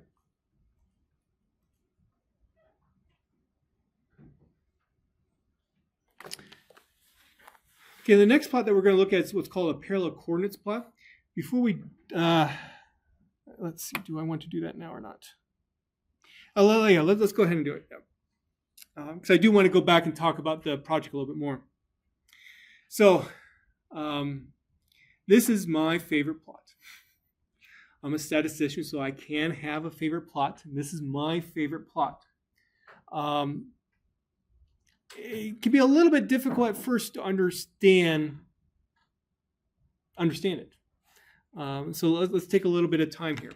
Okay, the next plot that we're going to look at is what's called a parallel coordinates plot. Before we, let's see, do I want to do that now or not? Yeah, let's go ahead and do it. Because I do want to go back and talk about the project a little bit more. So, this is my favorite plot. I'm a statistician, so I can have a favorite plot. And this is my favorite plot. It can be a little bit difficult at first to understand it. So let's take a little bit of time here.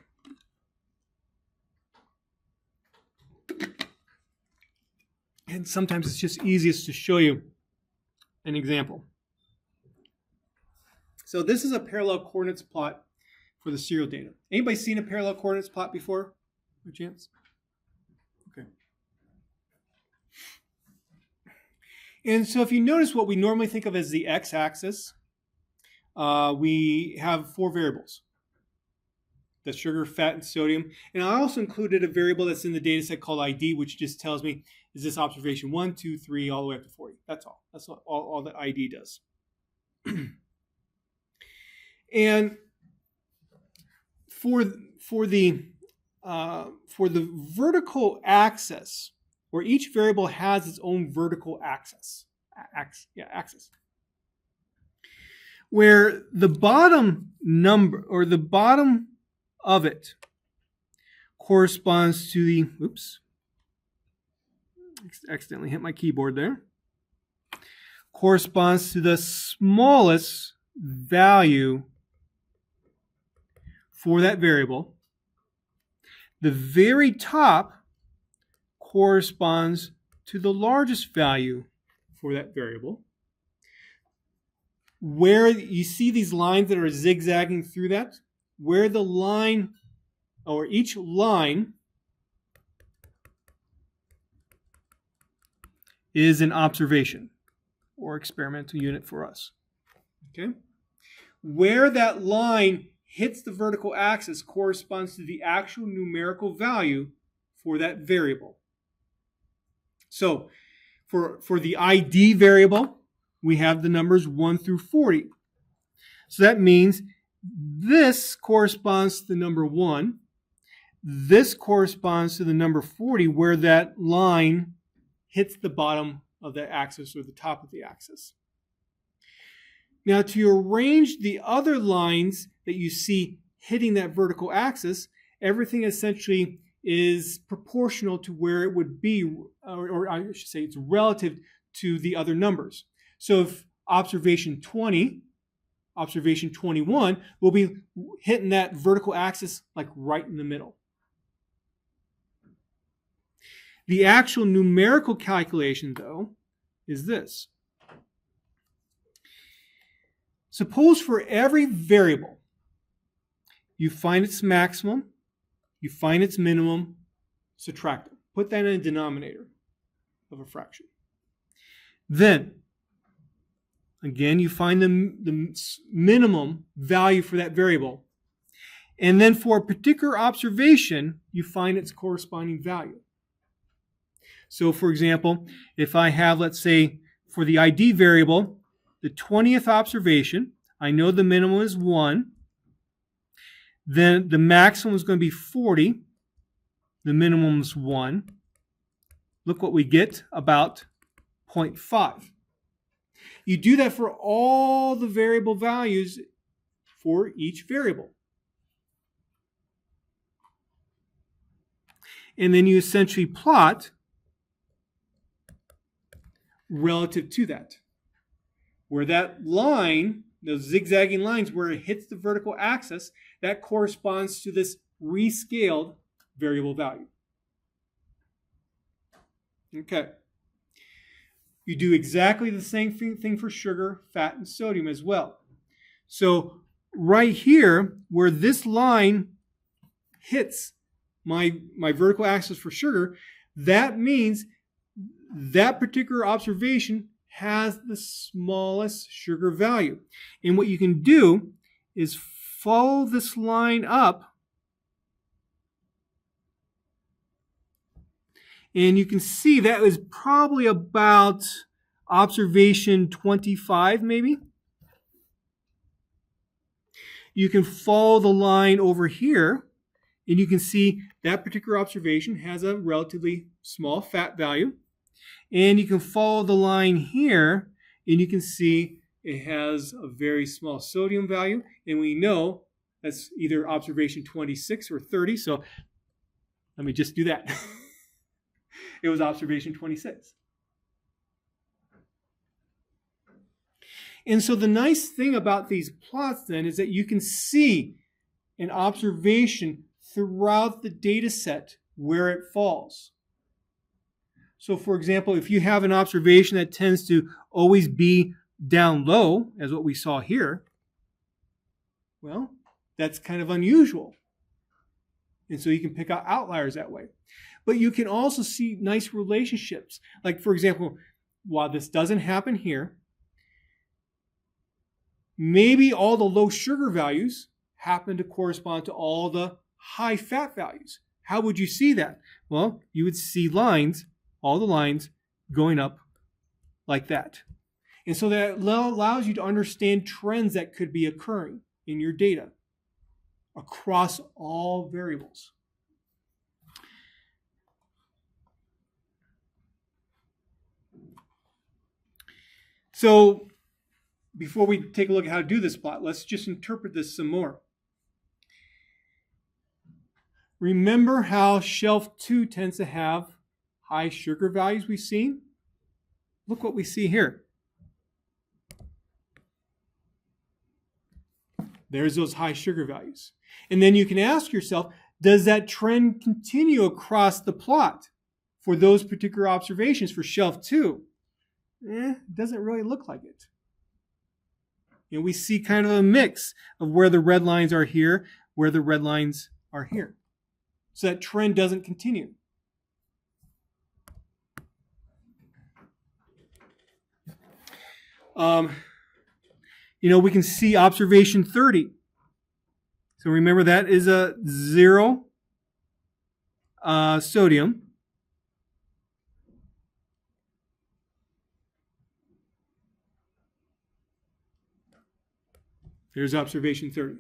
And sometimes it's just easiest to show you an example. So this is a parallel coordinates plot for the serial data. Anybody seen a parallel coordinates plot before, by chance? Okay. And so if you notice what we normally think of as the x-axis, we have 4 variables. The sugar, fat, and sodium. And I also included a variable that's in the data set called ID, which just tells me, is this observation 1, 2, 3, all the way up to 40. That's all. That's all that ID does. And for the vertical axis, where each variable has its own vertical axis, where the bottom number or the bottom of it corresponds to the, accidentally hit my keyboard there, corresponds to the smallest value for that variable. The very top corresponds to the largest value for that variable. Where you see these lines that are zigzagging through that, where the line, or each line, is an observation or experimental unit for us. Okay? Where that line hits the vertical axis corresponds to the actual numerical value for that variable. So, for the ID variable, we have the numbers 1 through 40. So that means this corresponds to the number 1. This corresponds to the number 40, where that line hits the bottom of the axis or the top of the axis. Now, to arrange the other lines that you see hitting that vertical axis, everything essentially is proportional to where it would be, or I should say it's relative to the other numbers. So if observation 20, observation 21 will be hitting that vertical axis like right in the middle. The actual numerical calculation, though, is this. Suppose for every variable, you find its maximum, you find its minimum, subtract it. Put that in a denominator of a fraction. Then, again, you find the minimum value for that variable. And then for a particular observation, you find its corresponding value. So, for example, if I have, let's say, for the ID variable, the 20th observation, I know the minimum is 1. Then the maximum is going to be 40. The minimum is 1. Look what we get, about 0.5. You do that for all the variable values for each variable. And then you essentially plot relative to that. Where that line, those zigzagging lines, where it hits the vertical axis, that corresponds to this rescaled variable value. Okay. You do exactly the same thing for sugar, fat, and sodium as well. So right here, where this line hits my vertical axis for sugar, that means that particular observation has the smallest sugar value. And what you can do is follow this line up, and you can see that was probably about observation 25, maybe. You can follow the line over here, and you can see that particular observation has a relatively small fat value. And you can follow the line here, and you can see it has a very small sodium value. And we know that's either observation 26 or 30. So let me just do that. It was observation 26. And so the nice thing about these plots then is that you can see an observation throughout the data set where it falls. So for example, if you have an observation that tends to always be down low, as what we saw here, well, that's kind of unusual. And so you can pick out outliers that way. But you can also see nice relationships. Like for example, while this doesn't happen here, maybe all the low sugar values happen to correspond to all the high fat values. How would you see that? Well, you would see lines, all the lines going up like that. And so that allows you to understand trends that could be occurring in your data across all variables. So before we take a look at how to do this plot, let's just interpret this some more. Remember how shelf 2 tends to have high sugar values we've seen? Look what we see here. There's those high sugar values. And then you can ask yourself, does that trend continue across the plot for those particular observations for shelf 2? It doesn't really look like it. You know, we see kind of a mix of where the red lines are here, where the red lines are here. So that trend doesn't continue. We can see observation 30. So remember that is a 0 sodium. There's observation 30.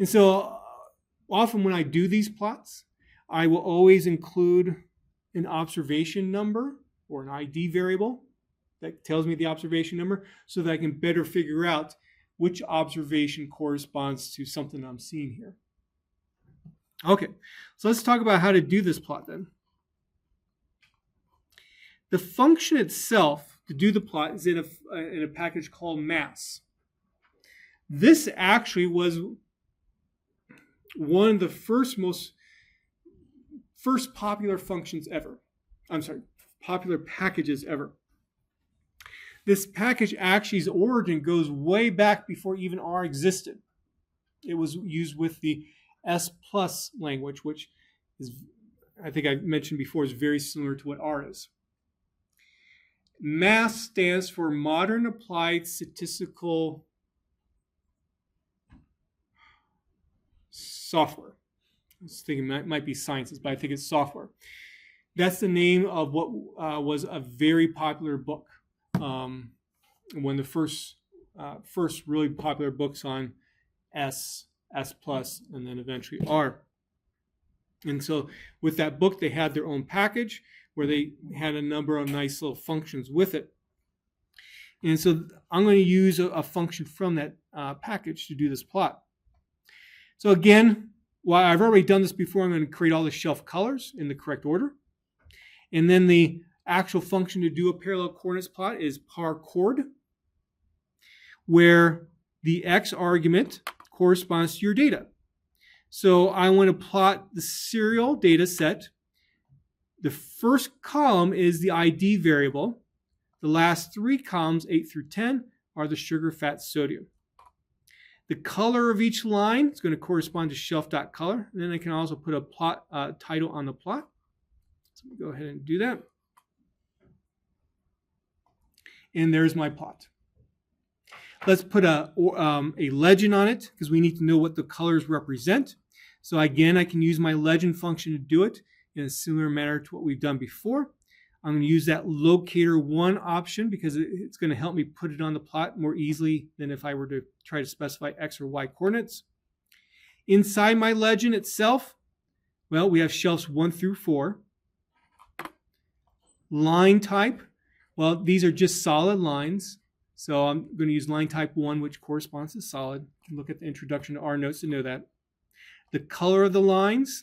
And so often when I do these plots, I will always include an observation number or an ID variable that tells me the observation number so that I can better figure out which observation corresponds to something I'm seeing here. Okay, so let's talk about how to do this plot then. The function itself to do the plot is in a package called mass. This actually was one of the first popular functions ever. Popular packages ever. This package actually's origin goes way back before even R existed. It was used with the S+ language, which is, I think I mentioned before, is very similar to what R is. MASS stands for Modern Applied Statistical Software. I was thinking it might be sciences, but I think it's software. That's the name of what was a very popular book. One of the first really popular books on S+, and then eventually R. And so with that book, they had their own package where they had a number of nice little functions with it. And so I'm going to use a function from that package to do this plot. So again, while I've already done this before, I'm going to create all the shelf colors in the correct order. And then the actual function to do a parallel coordinates plot is parcoord, where the x argument corresponds to your data. So I want to plot the serial data set. The first column is the ID variable. The last three columns, 8 through 10, are the sugar, fat, sodium. The color of each line is going to correspond to shelf.color. And then I can also put a plot title on the plot. So let me go ahead and do that. And there's my plot. Let's put a legend on it because we need to know what the colors represent. So again, I can use my legend function to do it in a similar manner to what we've done before. I'm going to use that locator 1 option because it's going to help me put it on the plot more easily than if I were to try to specify X or Y coordinates. Inside my legend itself, well, we have shelves 1 through 4. Line type, well, these are just solid lines. So I'm going to use line type 1, which corresponds to solid. You can look at the introduction to R notes to know that. The color of the lines,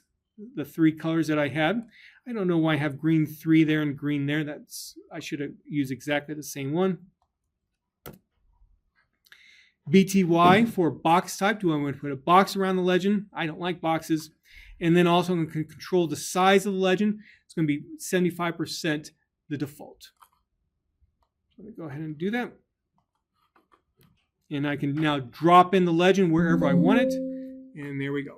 the 3 colors that I had. I don't know why I have green 3 there and green there. I should have used exactly the same one. BTY for box type. Do I want to put a box around the legend? I don't like boxes. And then also I'm going to control the size of the legend. It's going to be 75% the default. So let me go ahead and do that. And I can now drop in the legend wherever I want it. And there we go.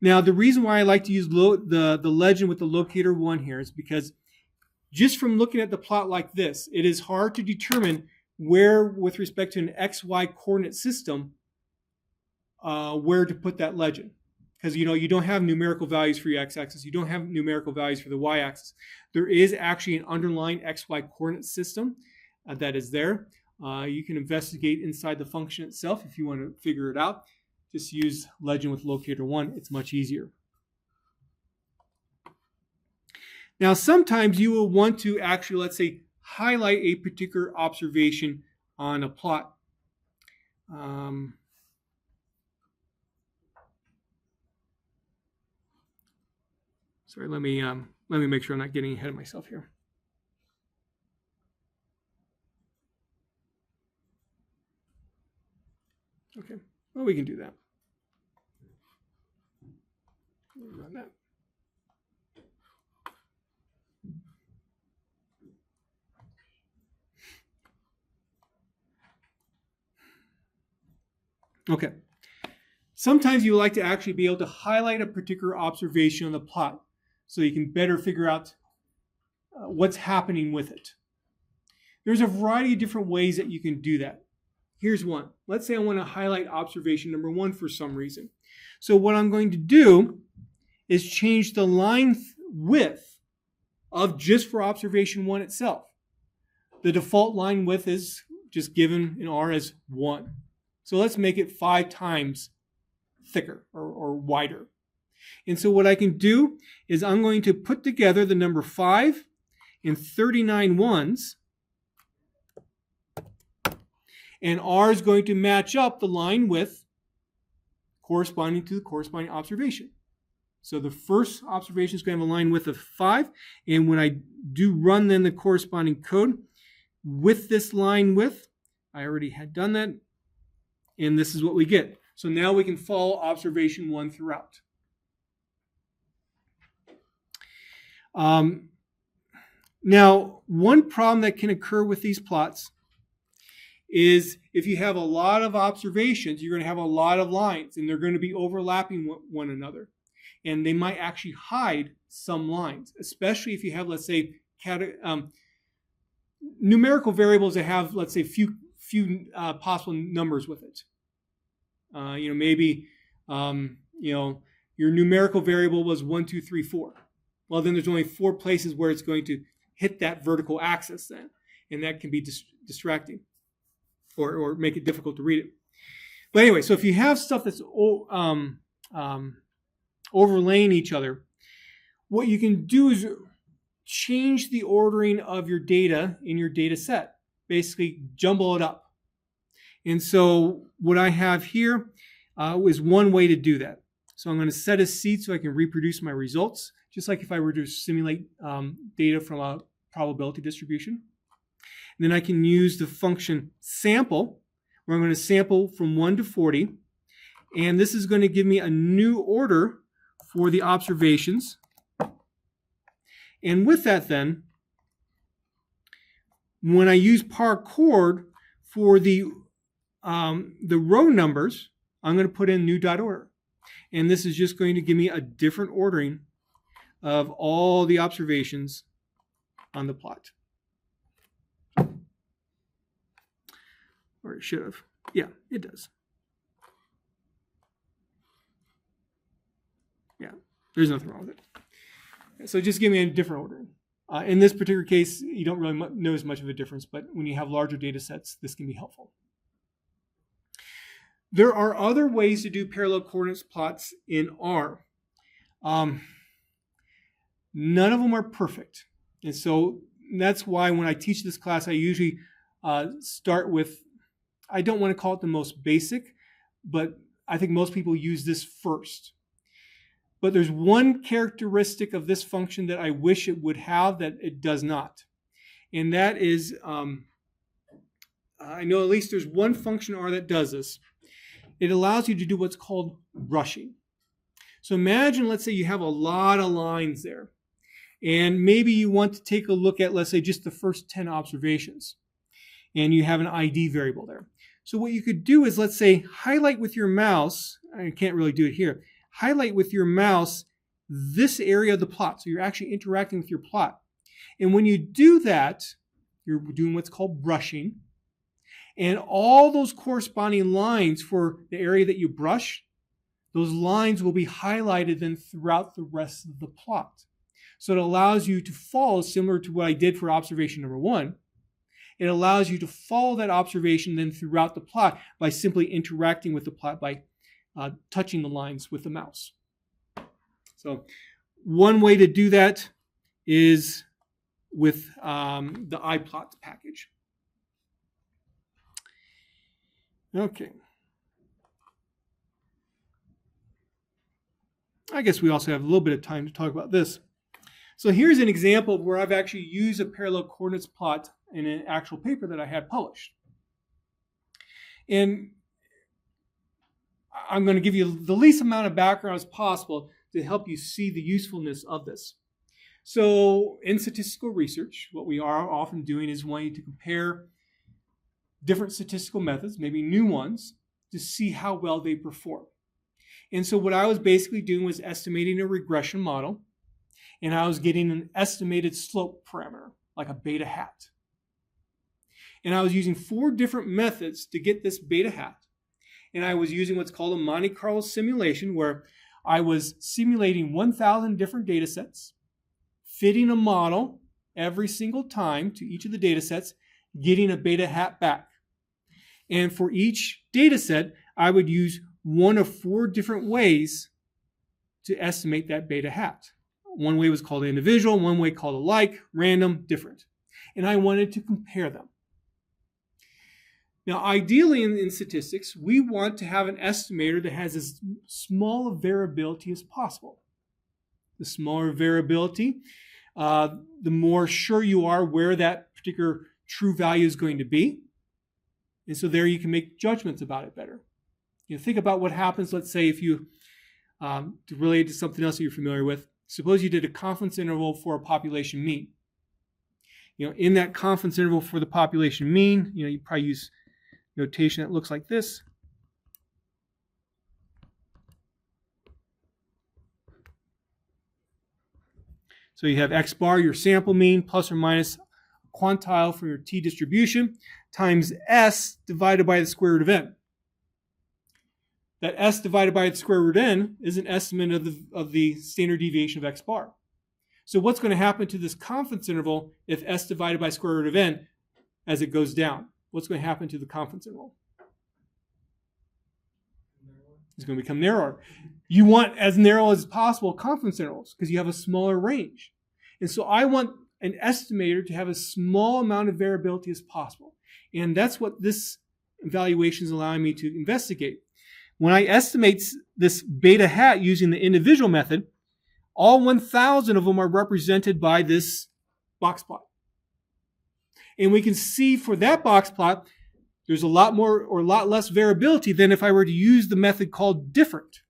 Now, the reason why I like to use the legend with the locator 1 here is because just from looking at the plot like this, it is hard to determine where, with respect to an XY coordinate system, where to put that legend. Because, you don't have numerical values for your x-axis. You don't have numerical values for the y-axis. There is actually an underlying XY coordinate system that is there. You can investigate inside the function itself if you want to figure it out. Just use legend with locator 1. It's much easier. Now, sometimes you will want to actually, let's say, highlight a particular observation on a plot. Sorry, let me make sure I'm not getting ahead of myself here. Okay, well, we can do that. Run that. Okay. Sometimes you like to actually be able to highlight a particular observation on the plot so you can better figure out what's happening with it. There's a variety of different ways that you can do that. Here's one. Let's say I want to highlight observation number 1 for some reason. So what I'm going to do is change the line width of just for observation 1 itself. The default line width is just given in R as 1. So let's make it 5 times thicker or wider. And so what I can do is I'm going to put together the number 5 and 39 ones. And R is going to match up the line width corresponding to the corresponding observation. So the first observation is going to have a line width of 5. And when I do run then the corresponding code with this line width, I already had done that. And this is what we get. So now we can follow observation 1 throughout. Now, one problem that can occur with these plots is if you have a lot of observations, you're going to have a lot of lines, and they're going to be overlapping one another. And they might actually hide some lines, especially if you have, let's say, numerical variables that have, let's say, few possible numbers with it. Maybe your numerical variable was 1, 2, 3, 4. Well, then there's only 4 places where it's going to hit that vertical axis then, and that can be distracting or make it difficult to read it. But anyway, so if you have stuff that's overlaying each other, what you can do is change the ordering of your data in your data set. Basically, jumble it up. And so what I have here is one way to do that. So I'm going to set a seed so I can reproduce my results, just like if I were to simulate data from a probability distribution. And then I can use the function sample, where I'm going to sample from 1 to 40. And this is going to give me a new order for the observations. And with that then, when I use par-chord for the row numbers, I'm going to put in new dot order. And this is just going to give me a different ordering of all the observations on the plot. Or it should have. Yeah, it does. Yeah, there's nothing wrong with it. So just give me a different ordering. In this particular case, you don't really notice much of a difference, but when you have larger data sets, this can be helpful. There are other ways to do parallel coordinates plots in R. None of them are perfect. And so that's why when I teach this class, I usually start with, I don't want to call it the most basic, but I think most people use this first. But there's one characteristic of this function that I wish it would have that it does not. And that is, I know at least there's one function R that does this. It allows you to do what's called brushing. So imagine, let's say you have a lot of lines there. And maybe you want to take a look at, let's say, just the first 10 observations. And you have an ID variable there. So what you could do is, let's say, highlight with your mouse. I can't really do it here. Highlight with your mouse this area of the plot. So you're actually interacting with your plot. And when you do that, you're doing what's called brushing. And all those corresponding lines for the area that you brush, those lines will be highlighted then throughout the rest of the plot. So it allows you to follow, similar to what I did for observation number 1. It allows you to follow that observation then throughout the plot by simply interacting with the plot by touching the lines with the mouse. So one way to do that is with the iPlot package. Okay. I guess we also have a little bit of time to talk about this. So here's an example of where I've actually used a parallel coordinates plot in an actual paper that I had published. And I'm going to give you the least amount of background as possible to help you see the usefulness of this. So in statistical research, what we are often doing is wanting to compare different statistical methods, maybe new ones, to see how well they perform. And so what I was basically doing was estimating a regression model, and I was getting an estimated slope parameter, like a beta hat. And I was using 4 different methods to get this beta hat. And I was using what's called a Monte Carlo simulation, where I was simulating 1,000 different data sets, fitting a model every single time to each of the data sets, getting a beta hat back. And for each data set, I would use one of 4 different ways to estimate that beta hat. One way was called individual, one way called alike, random, different. And I wanted to compare them. Now, ideally in statistics, we want to have an estimator that has as small a variability as possible. The smaller variability, the more sure you are where that particular true value is going to be. And so there you can make judgments about it better. You know, think about what happens, let's say, if you, to relate to something else that you're familiar with, suppose you did a confidence interval for a population mean. You know, in that confidence interval for the population mean, you know, you probably use notation that looks like this. So you have X bar, your sample mean, plus or minus quantile for your t distribution, times S divided by the square root of n. That S divided by the square root of n is an estimate of the standard deviation of X bar. So what's going to happen to this confidence interval if S divided by square root of n as it goes down? What's going to happen to the confidence interval? It's going to become narrower. You want as narrow as possible confidence intervals because you have a smaller range. And so I want an estimator to have a small amount of variability as possible. And that's what this evaluation is allowing me to investigate. When I estimate this beta hat using the individual method, all 1,000 of them are represented by this box plot. And we can see for that box plot, there's a lot more or a lot less variability than if I were to use the method called different.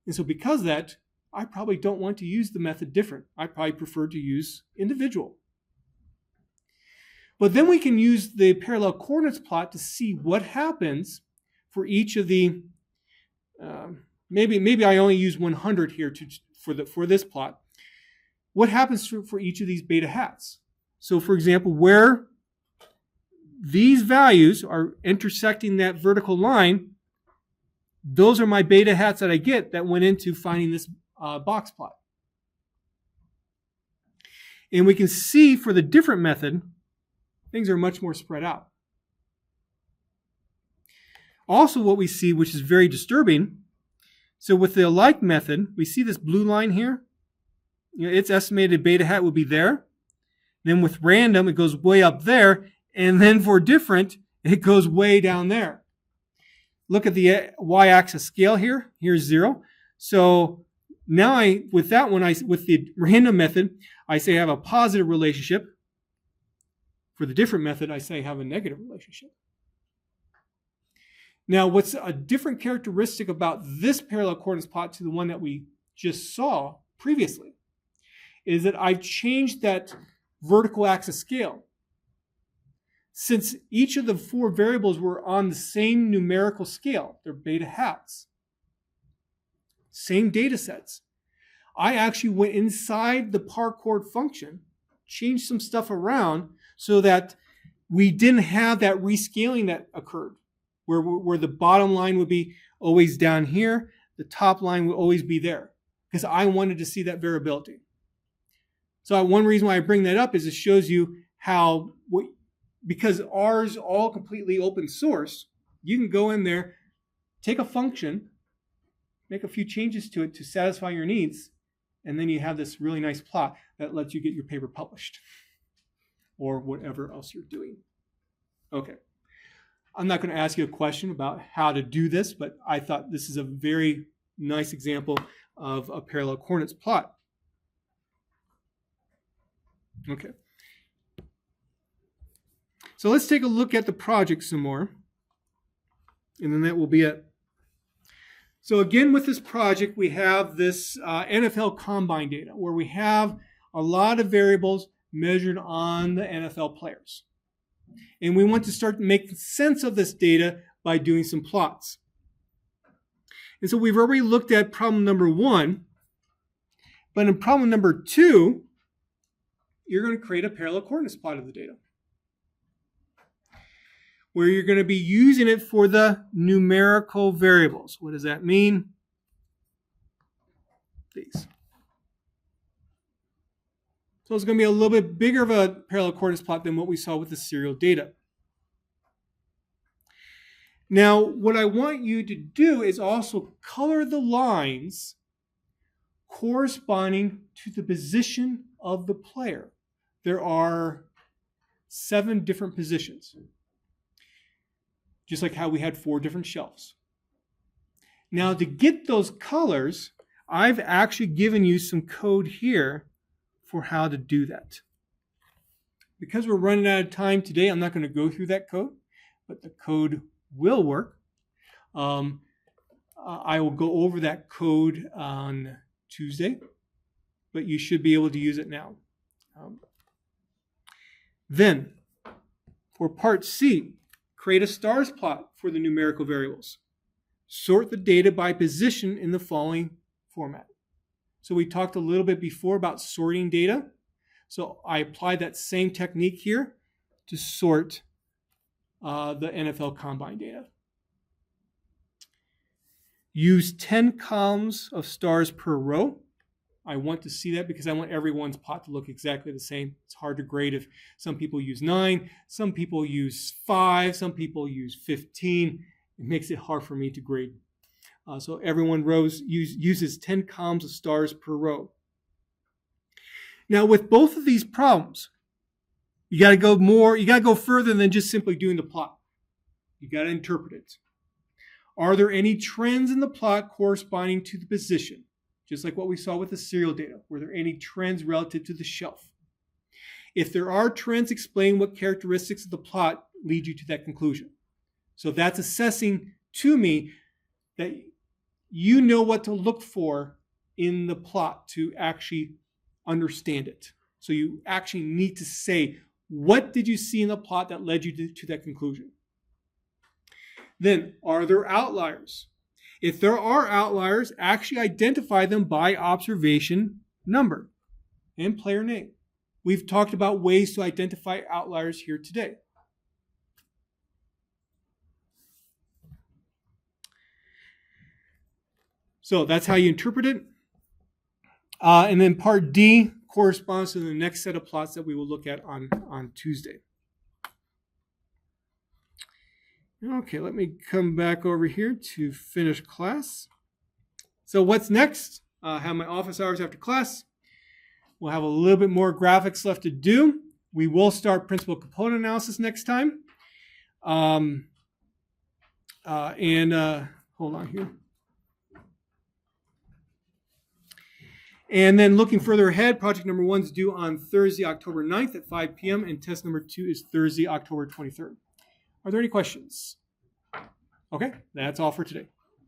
And so because of that, I probably don't want to use the method different. I probably prefer to use individual. But then we can use the parallel coordinates plot to see what happens for each of the, maybe I only use 100 here for this plot. What happens for each of these beta hats? So for example, where these values are intersecting that vertical line, those are my beta hats that I get that went into finding this box plot. And we can see for the different method, things are much more spread out. Also what we see, which is very disturbing, so with the alike method, we see this blue line here. Its estimated beta hat would be there. Then with random, it goes way up there. And then for different, it goes way down there. Look at the y-axis scale here. Here's 0. So now with the random method, I say I have a positive relationship. For the different method, I say I have a negative relationship. Now, what's a different characteristic about this parallel coordinates plot to the one that we just saw previously is that I've changed that vertical axis scale. Since each of the 4 variables were on the same numerical scale, they're beta hats, same data sets, I actually went inside the parcoord function, changed some stuff around so that we didn't have that rescaling that occurred, where the bottom line would be always down here, the top line would always be there, because I wanted to see that variability. So one reason why I bring that up is it shows you how, because R is all completely open source, you can go in there, take a function, make a few changes to it to satisfy your needs, and then you have this really nice plot that lets you get your paper published or whatever else you're doing. Okay. I'm not going to ask you a question about how to do this, but I thought this is a very nice example of a parallel coordinates plot. Okay. So let's take a look at the project some more, and then that will be it. So again, with this project, we have this NFL Combine data, where we have a lot of variables measured on the NFL players. And we want to start making sense of this data by doing some plots. And so we've already looked at problem number 1, but in problem number 2, you're going to create a parallel coordinates plot of the data, where you're going to be using it for the numerical variables. What does that mean? These. So it's going to be a little bit bigger of a parallel coordinates plot than what we saw with the serial data. Now, what I want you to do is also color the lines corresponding to the position of the player. There are 7 different positions, just like how we had 4 different shelves. Now, to get those colors, I've actually given you some code here for how to do that. Because we're running out of time today, I'm not going to go through that code, but the code will work. I will go over that code on Tuesday, but you should be able to use it now. Then, for part C, create a stars plot for the numerical variables. Sort the data by position in the following format. So we talked a little bit before about sorting data. So I applied that same technique here to sort the NFL Combine data. Use 10 columns of stars per row. I want to see that because I want everyone's plot to look exactly the same. It's hard to grade if some people use 9, some people use 5, some people use 15. It makes it hard for me to grade. So everyone uses 10 columns of stars per row. Now with both of these problems, you got to go further than just simply doing the plot. You got to interpret it. Are there any trends in the plot corresponding to the position? Just like what we saw with the serial data. Were there any trends relative to the shelf? If there are trends, explain what characteristics of the plot lead you to that conclusion. So that's assessing to me that you know what to look for in the plot to actually understand it. So you actually need to say, what did you see in the plot that led you to that conclusion? Then, are there outliers? If there are outliers, actually identify them by observation number and player name. We've talked about ways to identify outliers here today. So that's how you interpret it. And then part D corresponds to the next set of plots that we will look at on Tuesday. Okay, let me come back over here to finish class. So what's next? I have my office hours after class. We'll have a little bit more graphics left to do. We will start principal component analysis next time. Hold on here. And then looking further ahead, project number 1 is due on Thursday, October 9th at 5 p.m. and test number 2 is Thursday, October 23rd. Are there any questions? Okay, that's all for today.